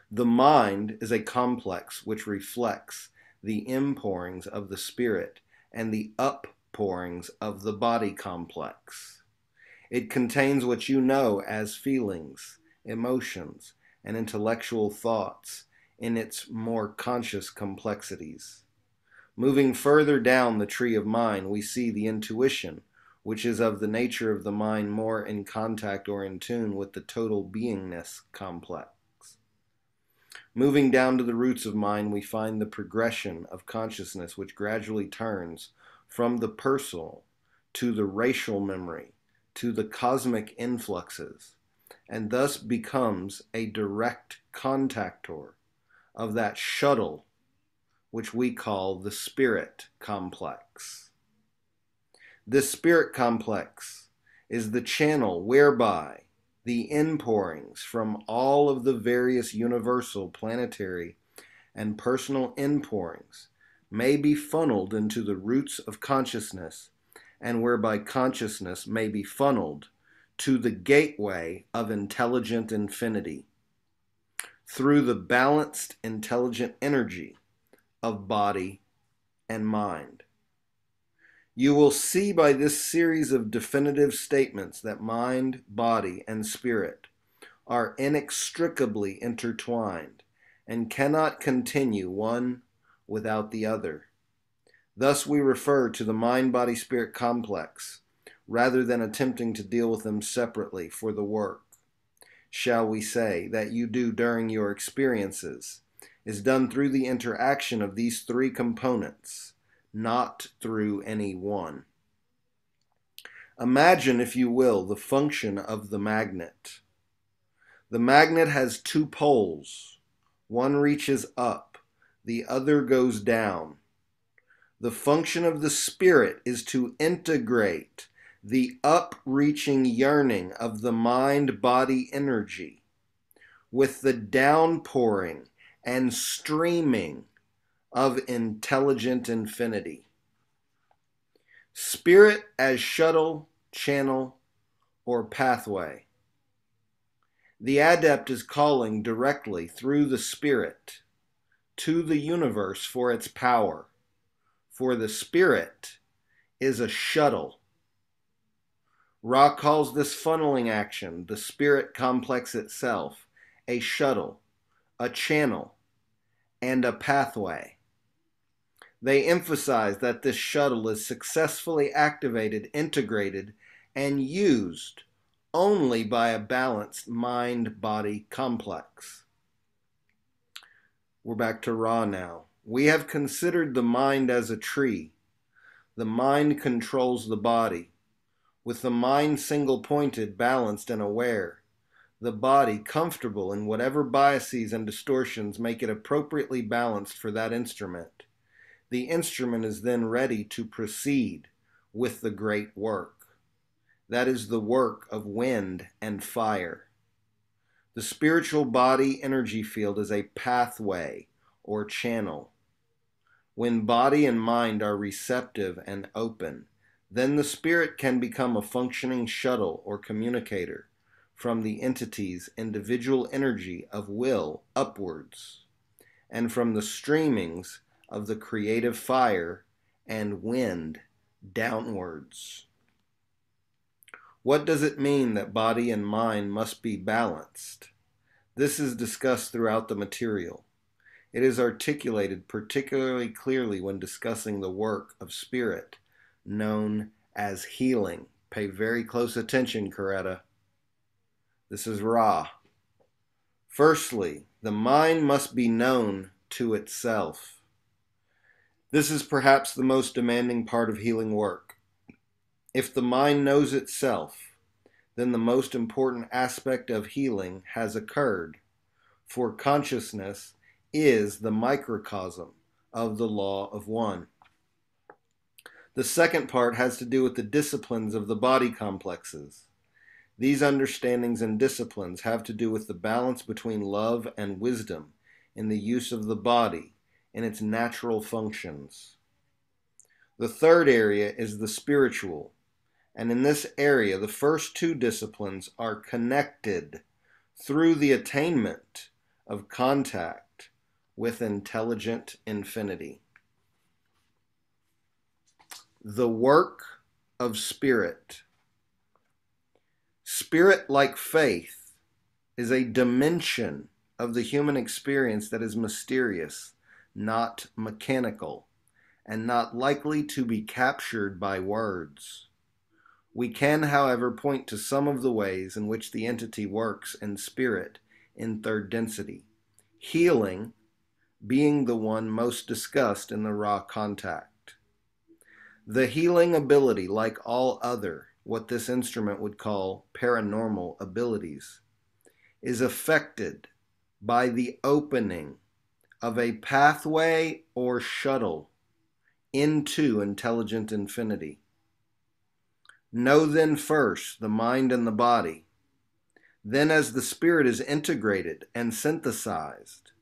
The mind is a complex which reflects the inpourings of the spirit and the uppourings of the body complex. It contains what you know as feelings, emotions, and intellectual thoughts in its more conscious complexities. Moving further down the tree of mind, we see the intuition, which is of the nature of the mind more in contact or in tune with the total beingness complex. Moving down to the roots of mind, we find the progression of consciousness which gradually turns from the personal to the racial memory to the cosmic influxes, and thus becomes a direct contactor of that shuttle which we call the spirit complex. This spirit complex is the channel whereby the inpourings from all of the various universal, planetary, and personal inpourings may be funneled into the roots of consciousness, and whereby consciousness may be funneled to the gateway of intelligent infinity through the balanced intelligent energy of body and mind. You will see by this series of definitive statements that mind, body, and spirit are inextricably intertwined and cannot continue one without the other. Thus we refer to the mind-body-spirit complex rather than attempting to deal with them separately for the work, shall we say, that you do during your experiences is done through the interaction of these three components, not through any one. Imagine, if you will, the function of the magnet. The magnet has two poles. One reaches up, the other goes down. The function of the spirit is to integrate the up-reaching yearning of the mind-body energy with the downpouring and streaming of intelligent infinity. Spirit as shuttle, channel, or pathway. The adept is calling directly through the spirit to the universe for its power, for the spirit is a shuttle. Ra calls this funneling action, the spirit complex itself, a shuttle, a channel, and a pathway. They emphasize that this shuttle is successfully activated, integrated, and used only by a balanced mind-body complex. We're back to Ra now. We have considered the mind as a tree. The mind controls the body. With the mind single-pointed, balanced, and aware, the body comfortable in whatever biases and distortions make it appropriately balanced for that instrument, the instrument is then ready to proceed with the great work. That is the work of wind and fire. The spiritual body energy field is a pathway or channel. When body and mind are receptive and open, then the spirit can become a functioning shuttle or communicator from the entity's individual energy of will upwards, and from the streamings of the creative fire and wind downwards. What does it mean that body and mind must be balanced? This is discussed throughout the material. It is articulated particularly clearly when discussing the work of spirit known as healing. Pay very close attention, Coretta. This is Ra. Firstly, the mind must be known to itself. This is perhaps the most demanding part of healing work. If the mind knows itself, then the most important aspect of healing has occurred, for consciousness is the microcosm of the law of one. The second part has to do with the disciplines of the body complexes. These understandings and disciplines have to do with the balance between love and wisdom in the use of the body in its natural functions. The third area is the spiritual, and in this area the first two disciplines are connected through the attainment of contact with intelligent infinity. The work of spirit. Spirit, like faith, is a dimension of the human experience that is mysterious, not mechanical, and not likely to be captured by words. We can, however, point to some of the ways in which the entity works in spirit in third density, healing being the one most discussed in the Ra contact. The healing ability, like all other, what this instrument would call paranormal abilities, is affected by the opening of a pathway or shuttle into intelligent infinity. Know then first the mind and the body. Then as the spirit is integrated and synthesized,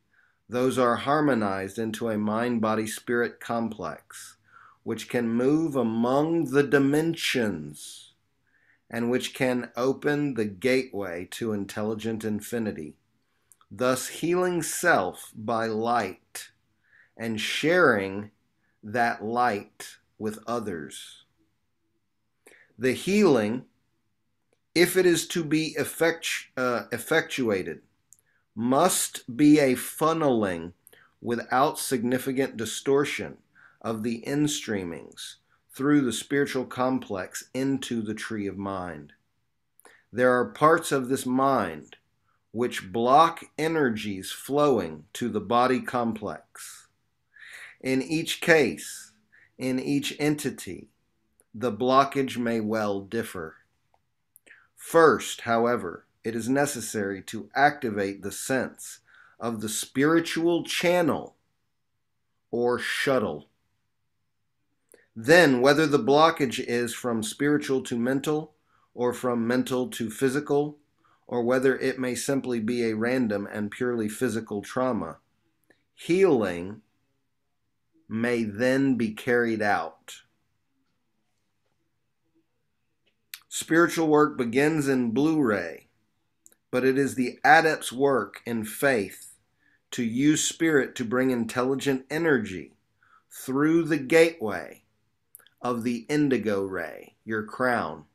those are harmonized into a mind-body-spirit complex, which can move among the dimensions and which can open the gateway to intelligent infinity, thus healing self by light and sharing that light with others. The healing, if it is to be effectuated, must be a funneling without significant distortion of the instreamings through the spiritual complex into the tree of mind. There are parts of this mind which block energies flowing to the body complex. In each case, in each entity, the blockage may well differ. First, however, it is necessary to activate the sense of the spiritual channel or shuttle. Then, whether the blockage is from spiritual to mental or from mental to physical, or whether it may simply be a random and purely physical trauma, healing may then be carried out. Spiritual work begins in Blu-ray, but it is the adept's work in faith to use spirit to bring intelligent energy through the gateway of the indigo ray, your crown.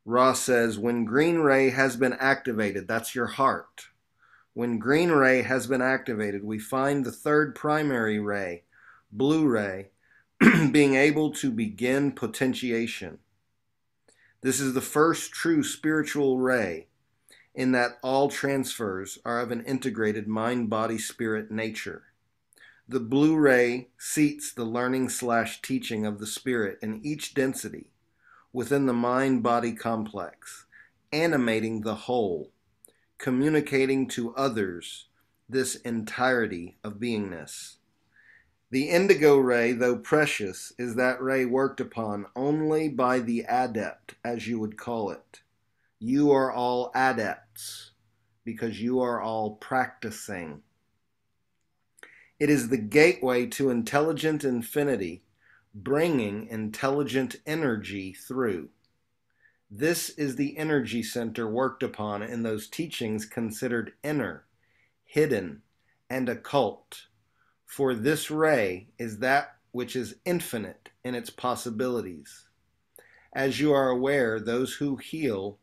Ra says, when green ray has been activated, that's your heart. When green ray has been activated, we find the third primary ray, blue ray, being able to begin potentiation. This is the first true spiritual ray, in that all transfers are of an integrated mind-body-spirit nature. The blue ray seats the learning/teaching of the spirit in each density within the mind-body complex, animating the whole, communicating to others this entirety of beingness. The indigo ray, though precious, is that ray worked upon only by the adept, as you would call it. You are all adepts because you are all practicing. It is the gateway to intelligent infinity, bringing intelligent energy through. This is the energy center worked upon in those teachings considered inner, hidden, and occult. For this ray is that which is infinite in its possibilities. As you are aware, those who heal,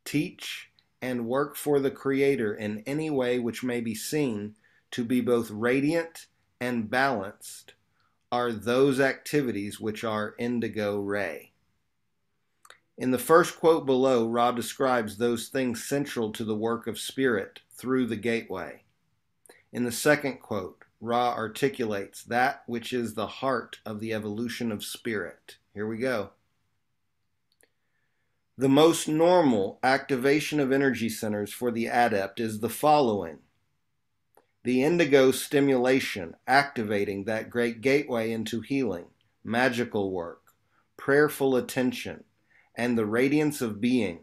teach, and work for the Creator in any way which may be seen to be both radiant and balanced are those activities which are indigo ray. In the first quote below, Ra describes those things central to the work of spirit through the gateway. In the second quote, Ra articulates that which is the heart of the evolution of spirit. Here we go. The most normal activation of energy centers for the adept is the following. The indigo stimulation, activating that great gateway into healing, magical work, prayerful attention, and the radiance of being,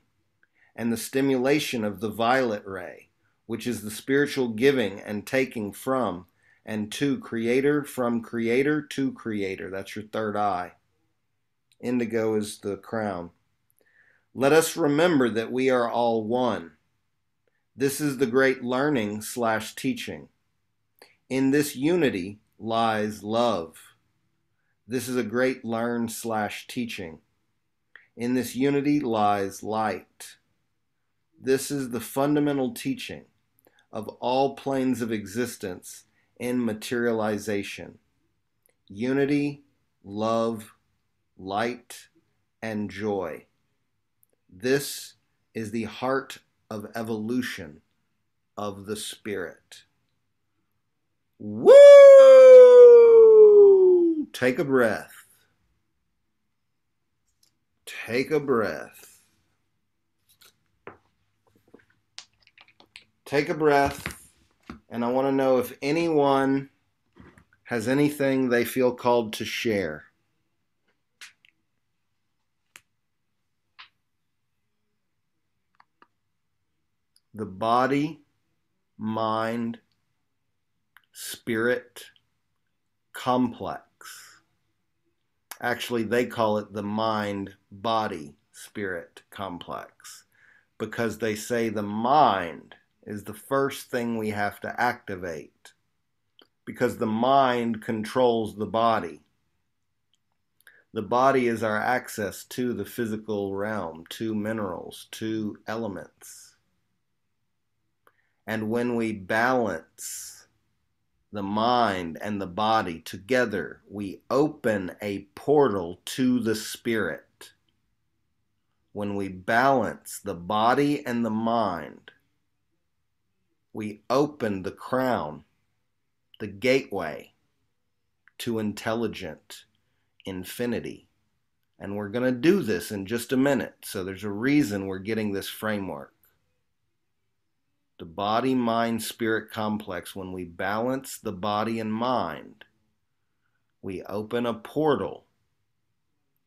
and the stimulation of the violet ray, which is the spiritual giving and taking from and to Creator, from Creator to Creator. That's your third eye. Indigo is the crown. Let us remember that we are all one. This is the great learning/teaching. In this unity lies love. This is a great learn/teaching. In this unity lies light. This is the fundamental teaching of all planes of existence in materialization. Unity, love, light, and joy. This is the heart of evolution of the spirit. Woo! take a breath. Take a breath. Take a breath. And I want to know if anyone has anything they feel called to share. The body, mind, spirit complex. Actually, they call it the mind, body, spirit complex, because they say the mind is the first thing we have to activate, because the mind controls the body. The body is our access to the physical realm, to minerals, to elements. And when we balance the mind and the body together, we open a portal to the spirit. When we balance the body and the mind, we open the crown, the gateway to intelligent infinity. And we're going to do this in just a minute. So there's a reason we're getting this framework. The body, mind, spirit complex. When we balance the body and mind, we open a portal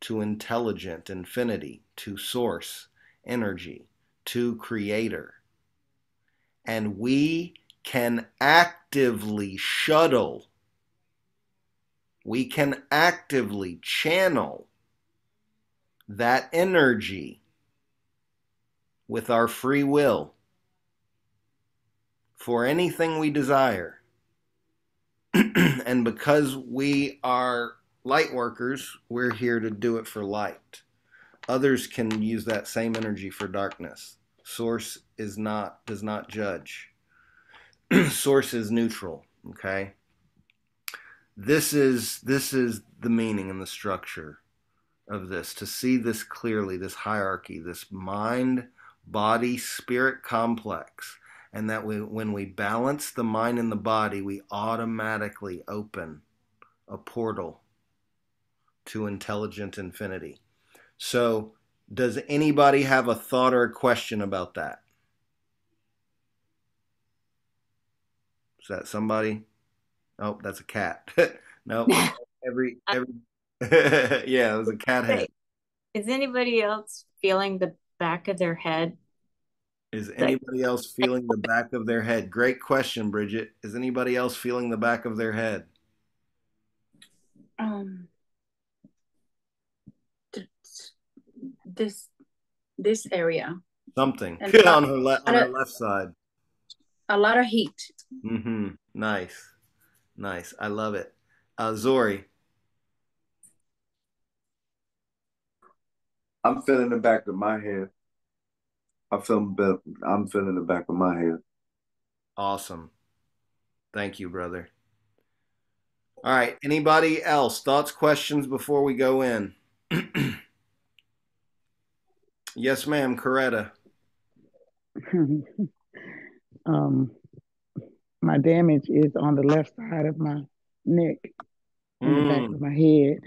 to intelligent infinity, to source energy, to creator. And we can actively shuttle, we can actively channel that energy with our free will for anything we desire. And because we are light workers, we're here to do it for light. Others can use that same energy for darkness. Source does not judge. Source is neutral, okay? This is the meaning and the structure of this, to see this clearly, this hierarchy, this mind, body, spirit complex. And that when we balance the mind and the body, we automatically open a portal to intelligent infinity. So, does anybody have a thought or a question about that? Is that somebody? Oh, that's a cat. No, every yeah, it was a cat head. Is anybody else feeling the back of their head? Is anybody else feeling the back of their head? Great question, Bridget. Is anybody else feeling the back of their head? This area. Something And on her left side. A lot of heat. Mm-hmm. Nice. I love it. Zori. I'm feeling the back of my head. I'm feeling the back of my head. Awesome. Thank you, brother. All right. Anybody else? Thoughts, questions before we go in? Yes, ma'am. Coretta. My damage is on the left side of my neck and the back of my head.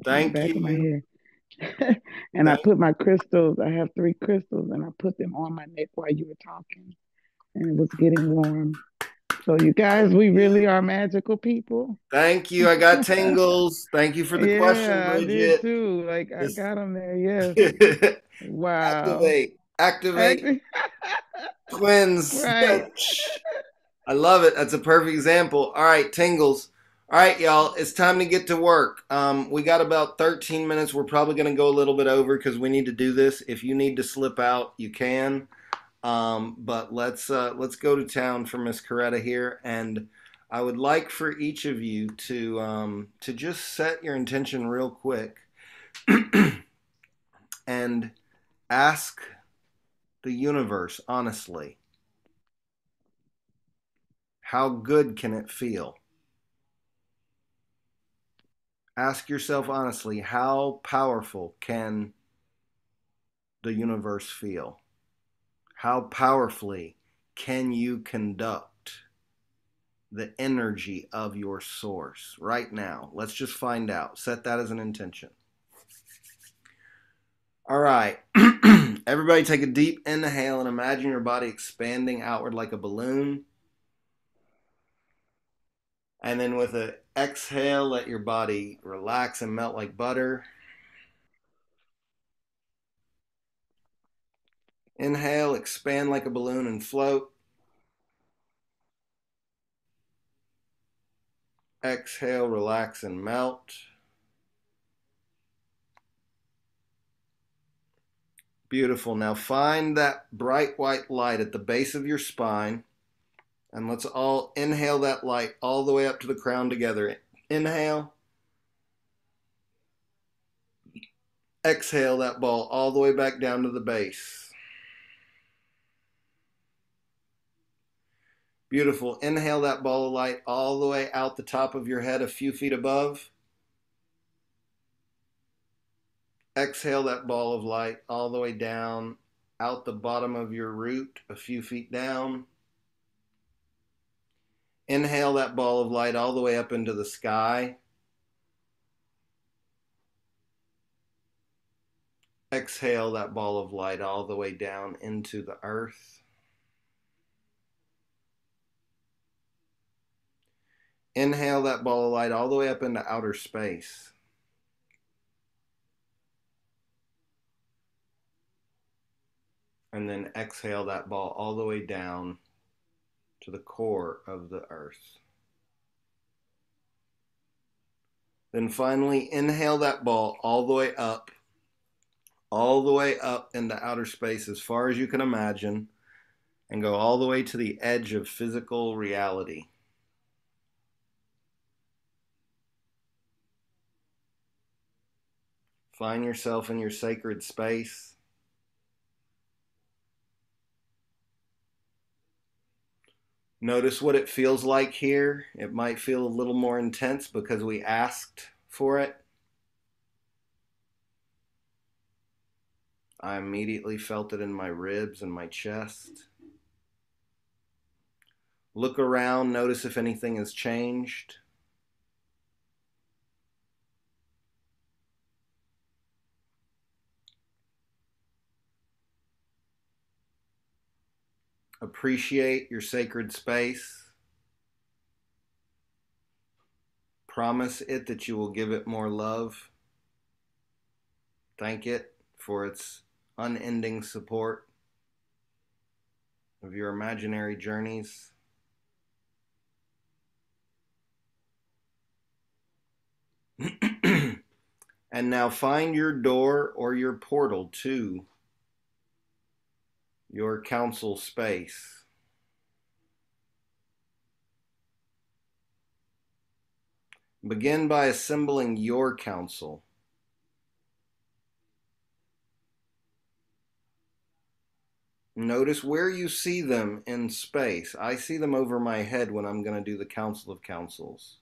Thank back you. of my head. And I put my crystals, I have 3 crystals, and I put them on my neck while you were talking. And it was getting warm. So you guys, we really are magical people. Thank you. I got tingles. Thank you for the question, Bridget. I did too. Like, I got them there. Yes. Wow. Activate. Twins. Right. I love it. That's a perfect example. All right, tingles. All right, y'all. It's time to get to work. We got about 13 minutes. We're probably going to go a little bit over because we need to do this. If you need to slip out, you can. But let's go to town for Miss Coretta here, and I would like for each of you to just set your intention real quick and ask the universe honestly, how good can it feel? Ask yourself honestly, how powerful can the universe feel? How powerfully can you conduct the energy of your source right now. Let's just find out. Set that as an intention. All right. Everybody take a deep inhale and imagine your body expanding outward like a balloon. And then with an exhale, let your body relax and melt like butter. Inhale, expand like a balloon and float. Exhale, relax and melt. Beautiful. Now find that bright white light at the base of your spine. And let's all inhale that light all the way up to the crown together. Inhale. Exhale that ball all the way back down to the base. Beautiful. Inhale that ball of light all the way out the top of your head a few feet above. Exhale that ball of light all the way down out the bottom of your root a few feet down. Inhale that ball of light all the way up into the sky. Exhale that ball of light all the way down into the earth. Inhale that ball of light all the way up into outer space. And then exhale that ball all the way down to the core of the earth. Then finally, inhale that ball all the way up into outer space as far as you can imagine, and go all the way to the edge of physical reality. Find yourself in your sacred space. Notice what it feels like here. It might feel a little more intense because we asked for it. I immediately felt it in my ribs and my chest. Look around, notice if anything has changed. Appreciate your sacred space. Promise it that you will give it more love. Thank it for its unending support of your imaginary journeys. And now find your door or your portal to your council space. Begin by assembling your council. Notice where you see them in space. I see them over my head when I'm going to do the Council of Councils.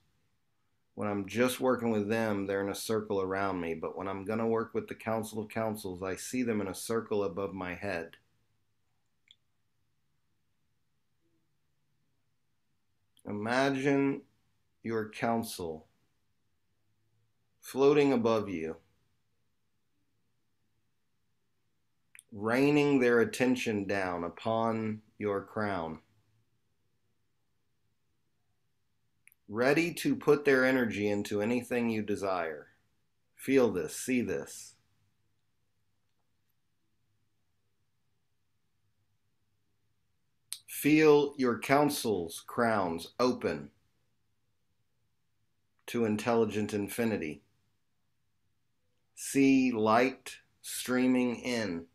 When I'm just working with them, they're in a circle around me. But when I'm going to work with the Council of Councils, I see them in a circle above my head. Imagine your council floating above you, raining their attention down upon your crown, ready to put their energy into anything you desire. Feel this, see this. Feel your council's crowns open to intelligent infinity. See light streaming in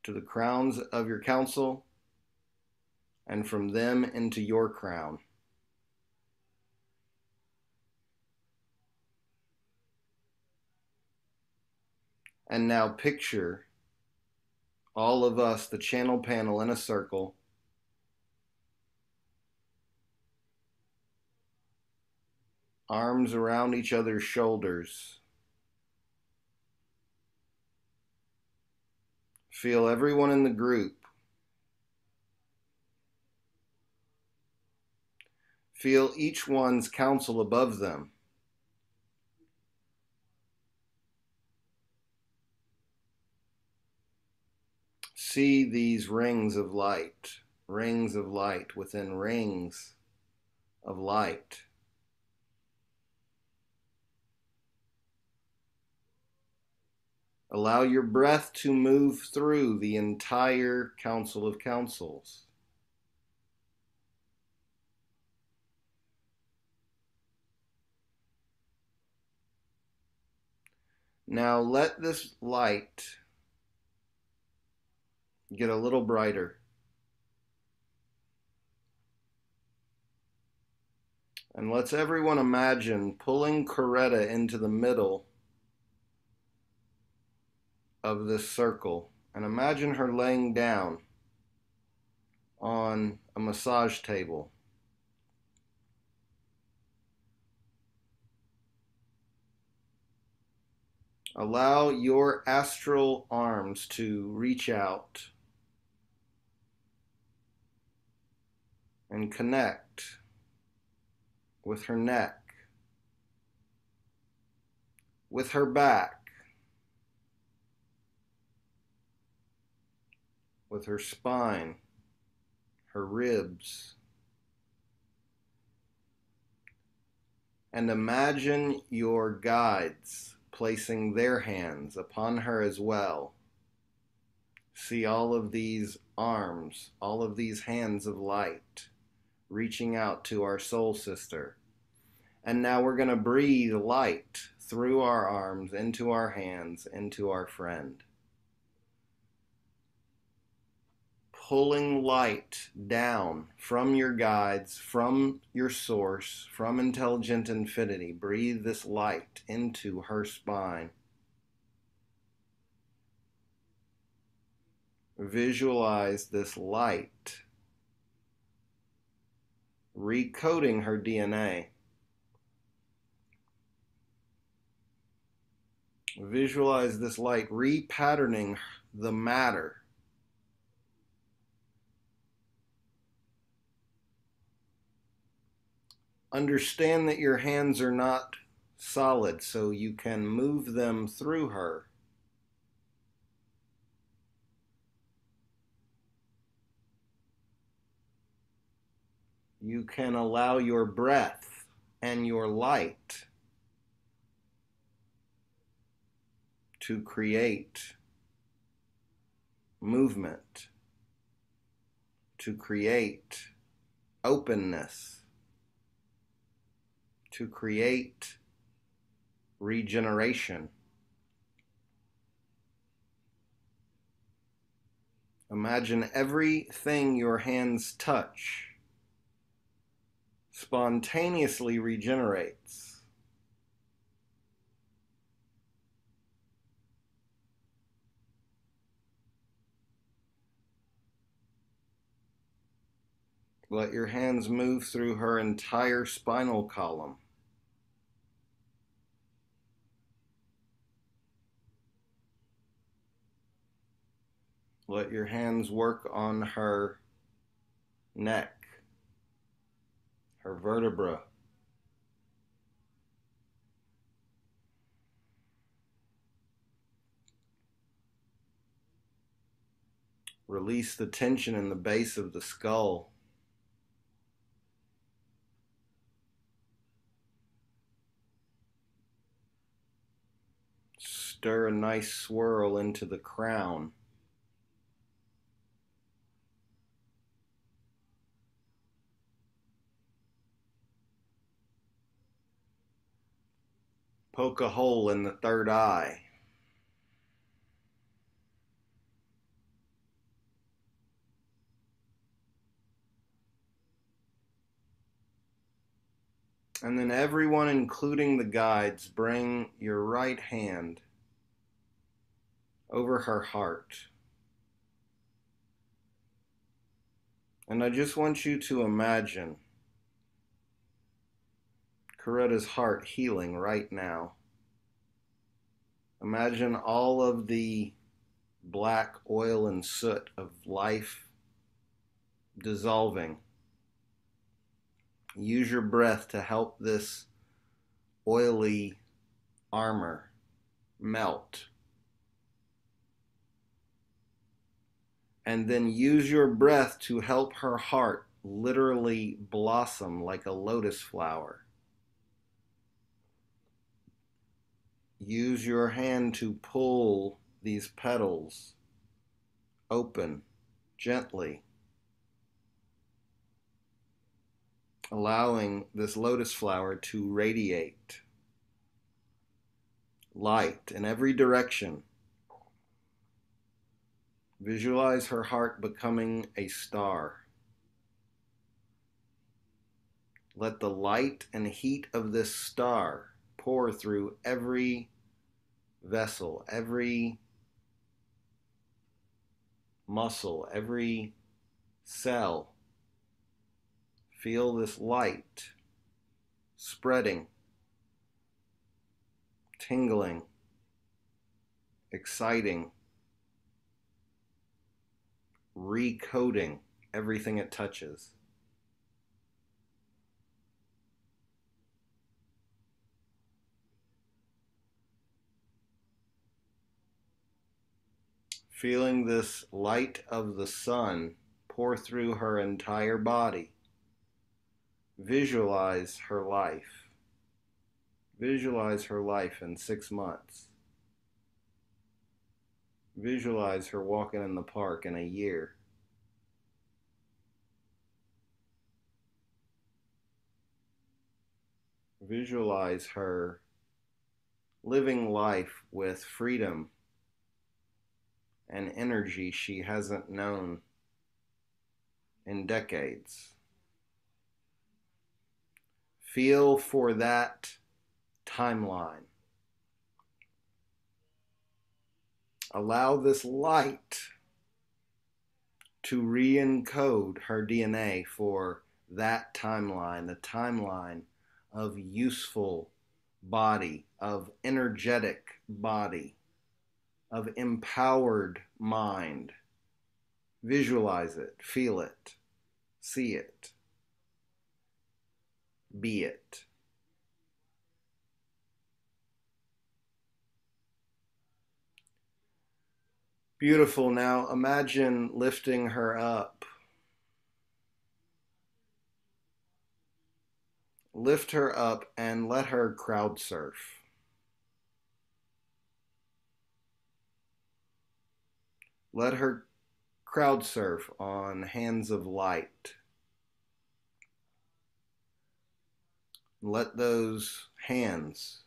to the crowns of your council, and from them into your crown. And now picture all of us, the channel panel, in a circle. Arms around each other's shoulders. Feel everyone in the group Feel each one's counsel above them. See these rings of light within rings of light. Allow your breath to move through the entire Council of Councils. Now let this light get a little brighter. And let's everyone imagine pulling Coretta into the middle of this circle, and imagine her laying down on a massage table. Allow your astral arms to reach out and connect with her neck, with her back, with her spine, her ribs. And imagine your guides placing their hands upon her as well. See all of these arms, all of these hands of light reaching out to our soul sister. And now we're going to breathe light through our arms, into our hands, into our friend. Pulling light down from your guides, from your source, from intelligent infinity. Breathe this light into her spine. Visualize this light recoding her DNA. Visualize this light repatterning the matter. Understand that your hands are not solid, so you can move them through her. You can allow your breath and your light to create movement, to create openness, to create regeneration. Imagine everything your hands touch spontaneously regenerates. Let your hands move through her entire spinal column. Let your hands work on her neck, her vertebra. Release the tension in the base of the skull. Stir a nice swirl into the crown. Poke a hole in the third eye. And then everyone, including the guides, bring your right hand over her heart. And I just want you to imagine Coretta's heart healing right now. Imagine all of the black oil and soot of life dissolving. Use your breath to help this oily armor melt. And then use your breath to help her heart literally blossom like a lotus flower. Use your hand to pull these petals open gently, allowing this lotus flower to radiate light in every direction. Visualize her heart becoming a star. Let the light and heat of this star pour through every vessel, every muscle, every cell. Feel this light spreading, tingling, exciting, recoding everything it touches. Feeling this light of the sun pour through her entire body. Visualize her life. Visualize her life in 6 months. Visualize her walking in the park in a year. Visualize her living life with freedom and energy she hasn't known in decades. Feel for that timeline. Allow this light to re-encode her DNA for that timeline, the timeline of useful body, of energetic body, of empowered mind. Visualize it, feel it, see it, be it. Beautiful. Now imagine lifting her up. Lift her up and let her crowd surf. Let her crowd surf on hands of light. Let those hands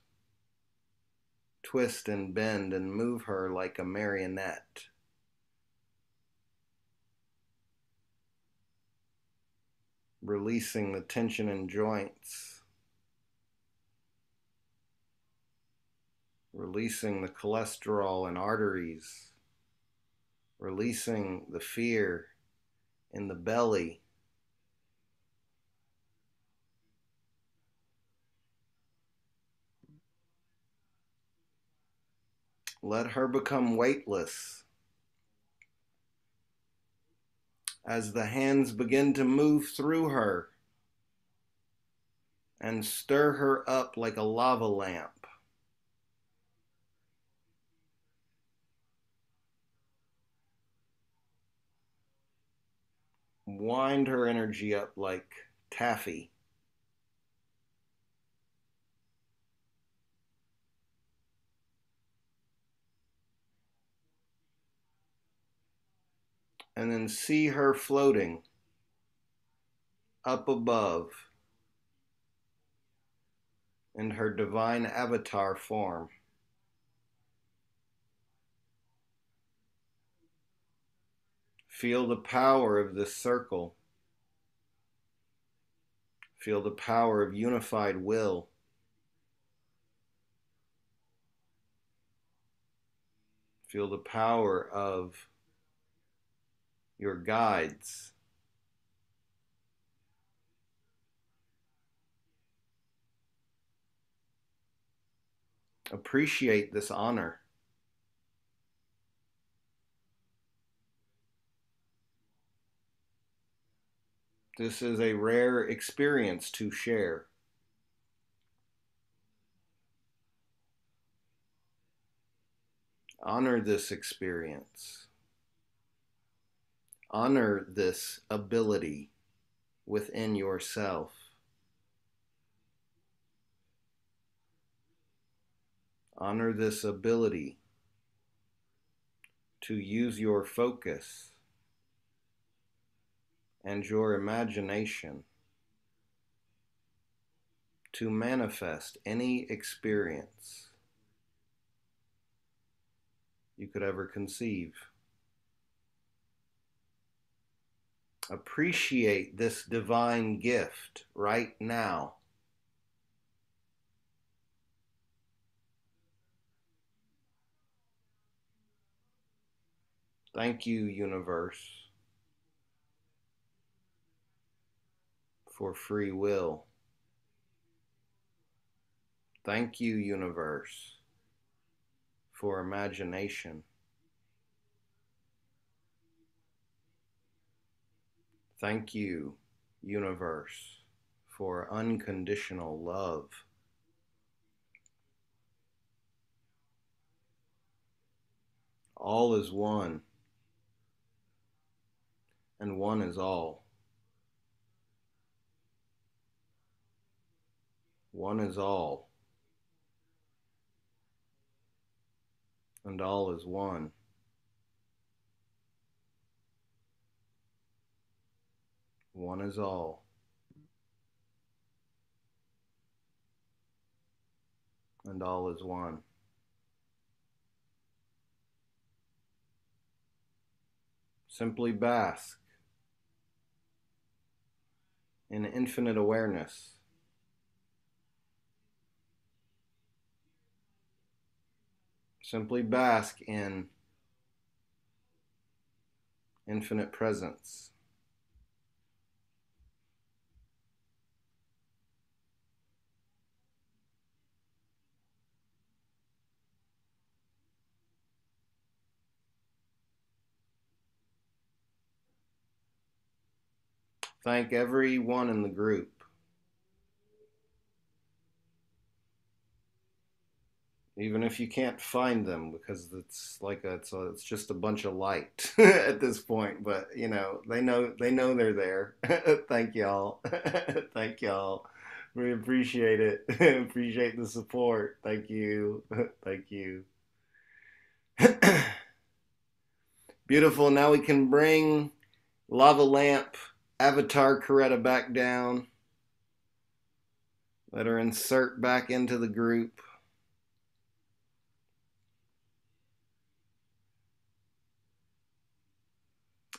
twist and bend and move her like a marionette. Releasing the tension in joints. Releasing the cholesterol in arteries. Releasing the fear in the belly. Let her become weightless as the hands begin to move through her and stir her up like a lava lamp. Wind her energy up like taffy. And then see her floating up above in her divine avatar form. Feel the power of this circle. Feel the power of unified will. Feel the power of your guides. Appreciate this honor. This is a rare experience to share. Honor this experience. Honor this ability within yourself. Honor this ability to use your focus and your imagination to manifest any experience you could ever conceive. Appreciate this divine gift right now. Thank you, universe, for free will. Thank you, universe, for imagination. Thank you, universe, for unconditional love. All is one, and one is all. One is all, and all is one. One is all, and all is one. Simply bask in infinite awareness. Simply bask in infinite presence. Thank everyone in the group. Even if you can't find them, because it's like it's just a bunch of light at this point. But you know they know they're there. Thank y'all. Thank y'all. We appreciate it. Appreciate the support. Thank you. Thank you. Beautiful. Now we can bring Lava Lamp Avatar Coretta back down. Let her insert back into the group.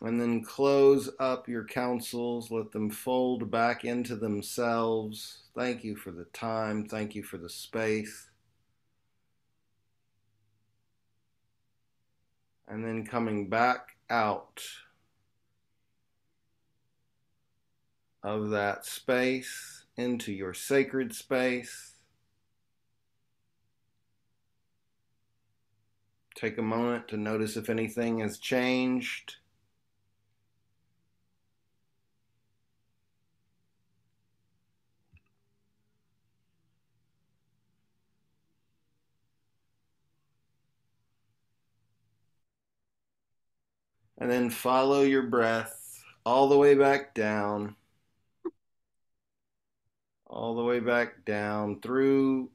And then close up your councils. Let them fold back into themselves. Thank you for the time. Thank you for the space. And then coming back out of that space into your sacred space. Take a moment to notice if anything has changed. And then follow your breath all the way back down. All the way back down through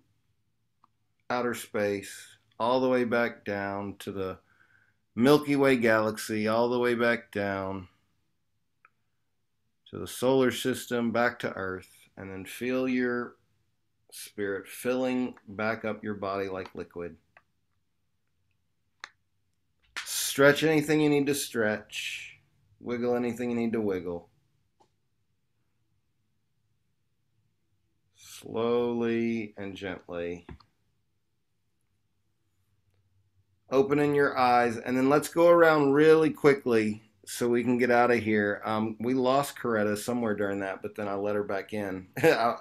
outer space. All the way back down to the Milky Way galaxy. All the way back down to the solar system, back to Earth. And then feel your spirit filling back up your body like liquid. Stretch anything you need to stretch. Wiggle anything you need to wiggle. Slowly and gently. Opening your eyes, and then let's go around really quickly so we can get out of here. We lost Coretta somewhere during that, but then I let her back in.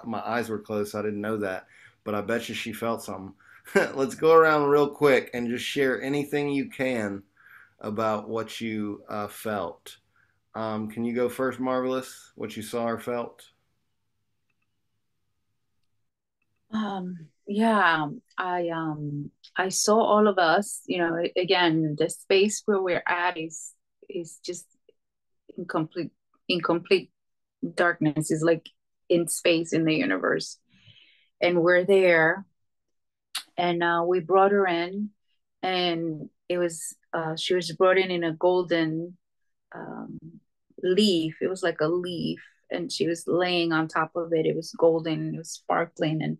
My eyes were closed, so I didn't know that, but I bet you she felt something. Let's go around real quick and just share anything you can about what you felt. Can you go first, Marvelous? What you saw or felt? Yeah, I saw all of us, again, the space where we're at is just incomplete incomplete darkness, is like in space in the universe. And we're there, and we brought her in, and it was she was brought in a golden um, leaf. It was like a leaf, and she was laying on top of it. It was golden, it was sparkling, and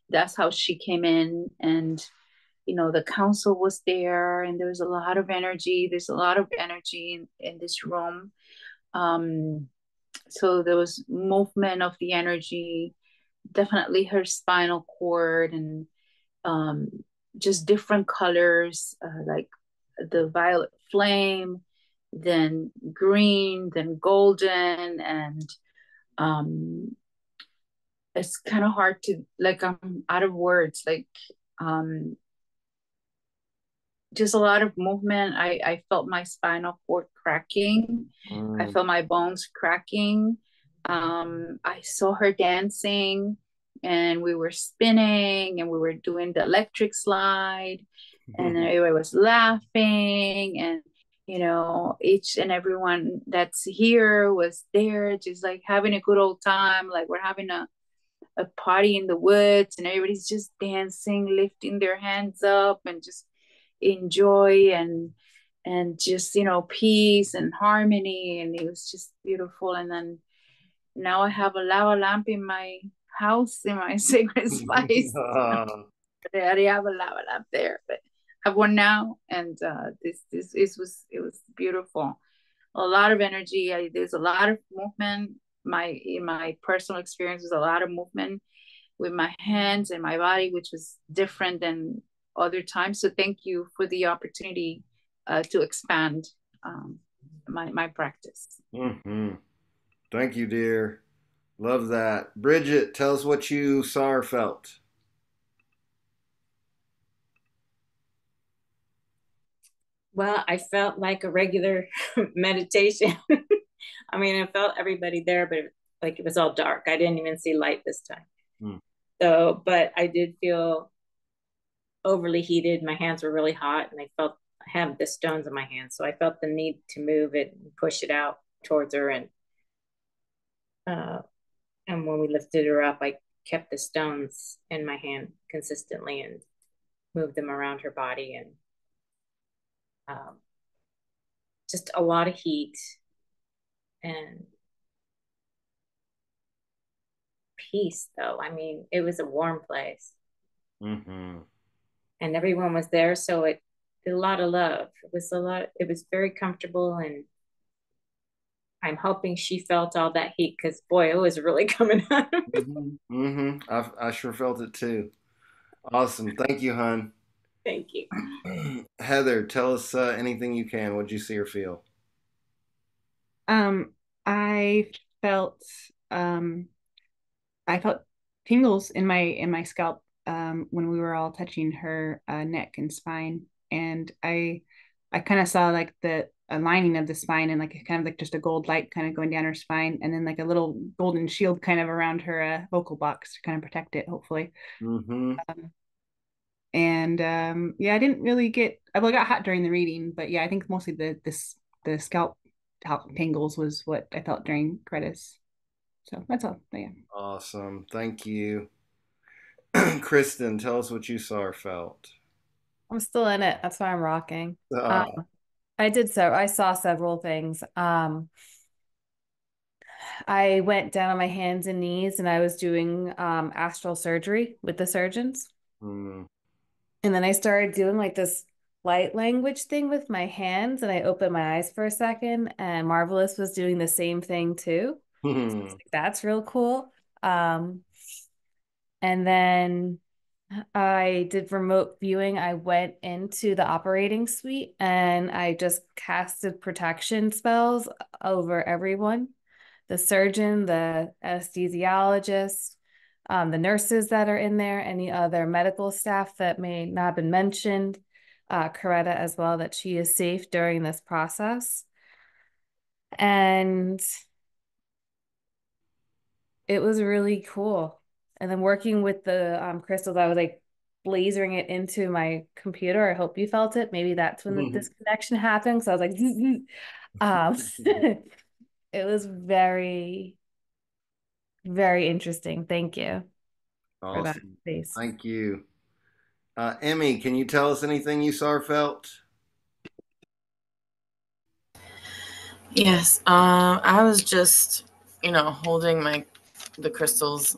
that's how she came in. And the council was there, and there was a lot of energy. There's a lot of energy in this room. Um, so there was movement of the energy, definitely her spinal cord, and um, just different colors, like the violet flame, then green, then golden, and um, it's kind of hard to, like, I'm out of words, like um, just a lot of movement. I felt my spinal cord cracking. I felt my bones cracking. I saw her dancing, and we were spinning, and we were doing the electric slide, and everybody was laughing, and each and everyone that's here was there, just like having a good old time, like we're having a party in the woods, and everybody's just dancing, lifting their hands up, and just enjoy, and just peace and harmony, and it was just beautiful. And then now I have a lava lamp in my house, in my sacred space. I already have a lava lamp there, but I have one now, and it was beautiful. A lot of energy. There's a lot of movement. In my personal experience, there's a lot of movement with my hands and my body, which was different than other times. So thank you for the opportunity to expand my practice. Thank you, dear. Love that. Bridget, tell us what you saw or felt. Well, I felt like a regular meditation. I mean, I felt everybody there, but like it was all dark. I didn't even see light this time. So, but I did feel overly heated. My hands were really hot, and I had the stones in my hands. So I felt the need to move it and push it out towards her. And when we lifted her up, I kept the stones in my hand consistently and moved them around her body, and just a lot of heat and peace, though. I mean, it was a warm place. And everyone was there, so it a lot of love. It was very comfortable, and I'm hoping she felt all that heat, because boy, it was really coming out of me. I sure felt it too. Awesome. Thank you, hon. Thank you. Heather, tell us anything you can. What'd you see or feel? I felt tingles in my scalp when we were all touching her neck and spine, and I kind of saw like the lining of the spine, and like kind of like just a gold light kind of going down her spine, and then like a little golden shield kind of around her vocal box to kind of protect it, hopefully. Yeah, I didn't really I got hot during the reading, but yeah, I think mostly the scalp tingles was what I felt during Greta's. So that's all. But yeah. Awesome. Thank you. Kristen, tell us what you saw or felt. I'm still in it. That's why I'm rocking. I saw several things. I went down on my hands and knees, and I was doing astral surgery with the surgeons. And then I started doing like this light language thing with my hands, and I opened my eyes for a second, and Marvelous was doing the same thing too. So that's real cool. And then I did remote viewing. I went into the operating suite, and I just casted protection spells over everyone, the surgeon, the anesthesiologist, the nurses that are in there, any other medical staff that may not have been mentioned, Coretta as well, that she is safe during this process. And it was really cool. And then working with the crystals, I was like lasering it into my computer. I hope you felt it. Maybe that's when the disconnection happened. So I was like, it was very, very interesting. Thank you for that Awesome. space. Thank you. Emmy, can you tell us anything you saw or felt? Yes. I was just, holding the crystals,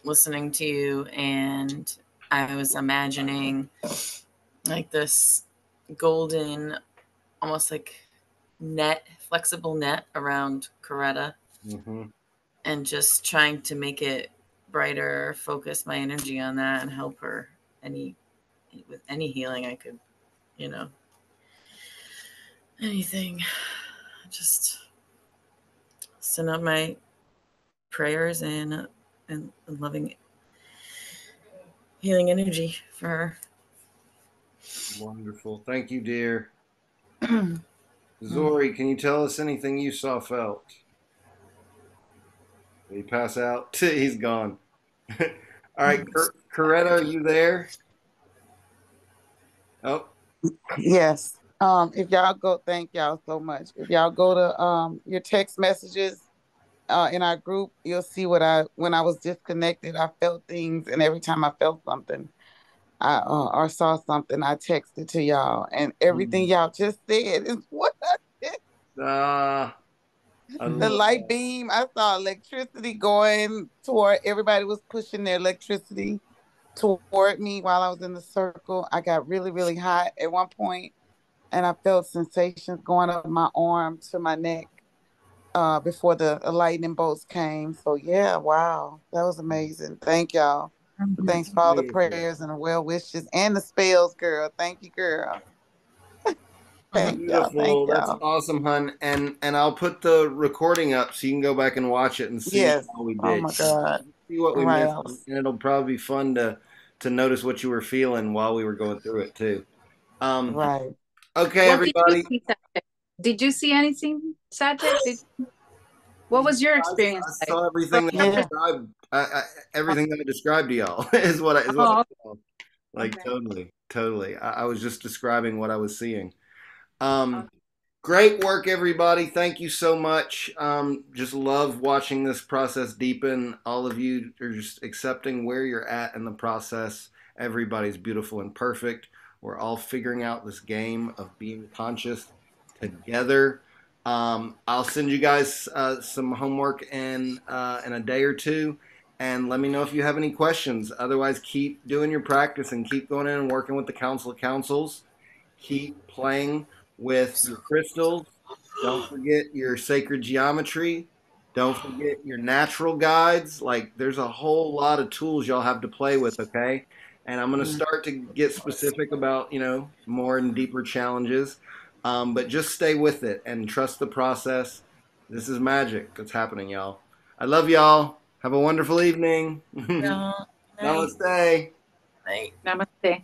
listening to you, and I was imagining like this golden, almost like flexible net around Coretta, and just trying to make it brighter, focus my energy on that, and help her with any healing I could, anything. Just send out my prayers and loving healing energy for her. Wonderful. Thank you, dear. Zori, can you tell us anything you saw, felt? Did he pass out? He's gone. All right, Coretta, are you there? Oh, Yes. If y'all go, thank y'all so much. If y'all go to your text messages in our group, you'll see when I was disconnected, I felt things, and every time I felt something, I or saw something, I texted to y'all, and everything y'all just said is what I did. The light beam, I saw electricity going toward everybody was pushing their electricity toward me while I was in the circle. I got really, really hot at one point, and I felt sensations going up my arm to my neck before the lightning bolts came. So yeah, wow, that was amazing. Thank y'all. Thanks for all the prayers and the well wishes and the spells, girl. Thank you, girl. Thank y'all. Thank That's y'all. awesome, hun. And I'll put the recording up so you can go back and watch it and see Yes. how we did. Oh my God. See what we Right. missed, and it'll probably be fun to notice what you were feeling while we were going through it too. Right. Okay, What everybody. Did you see anything, Satek? What was your experience I saw everything that I described. Everything that I described to y'all is what I saw. Like totally. I was just describing what I was seeing. Great work, everybody. Thank you so much. Just love watching this process deepen. All of you are just accepting where you're at in the process. Everybody's beautiful and perfect. We're all figuring out this game of being conscious together. I'll send you guys some homework in a day or two, and let me know if you have any questions. Otherwise, keep doing your practice and keep going in and working with the Council of Councils. Keep playing with your crystals. Don't forget your sacred geometry. Don't forget your natural guides. Like, there's a whole lot of tools y'all have to play with, okay? And I'm going to start to get specific about, more and deeper challenges. But just stay with it and trust the process. This is magic that's happening, y'all. I love y'all. Have a wonderful evening. Namaste. Night. Namaste.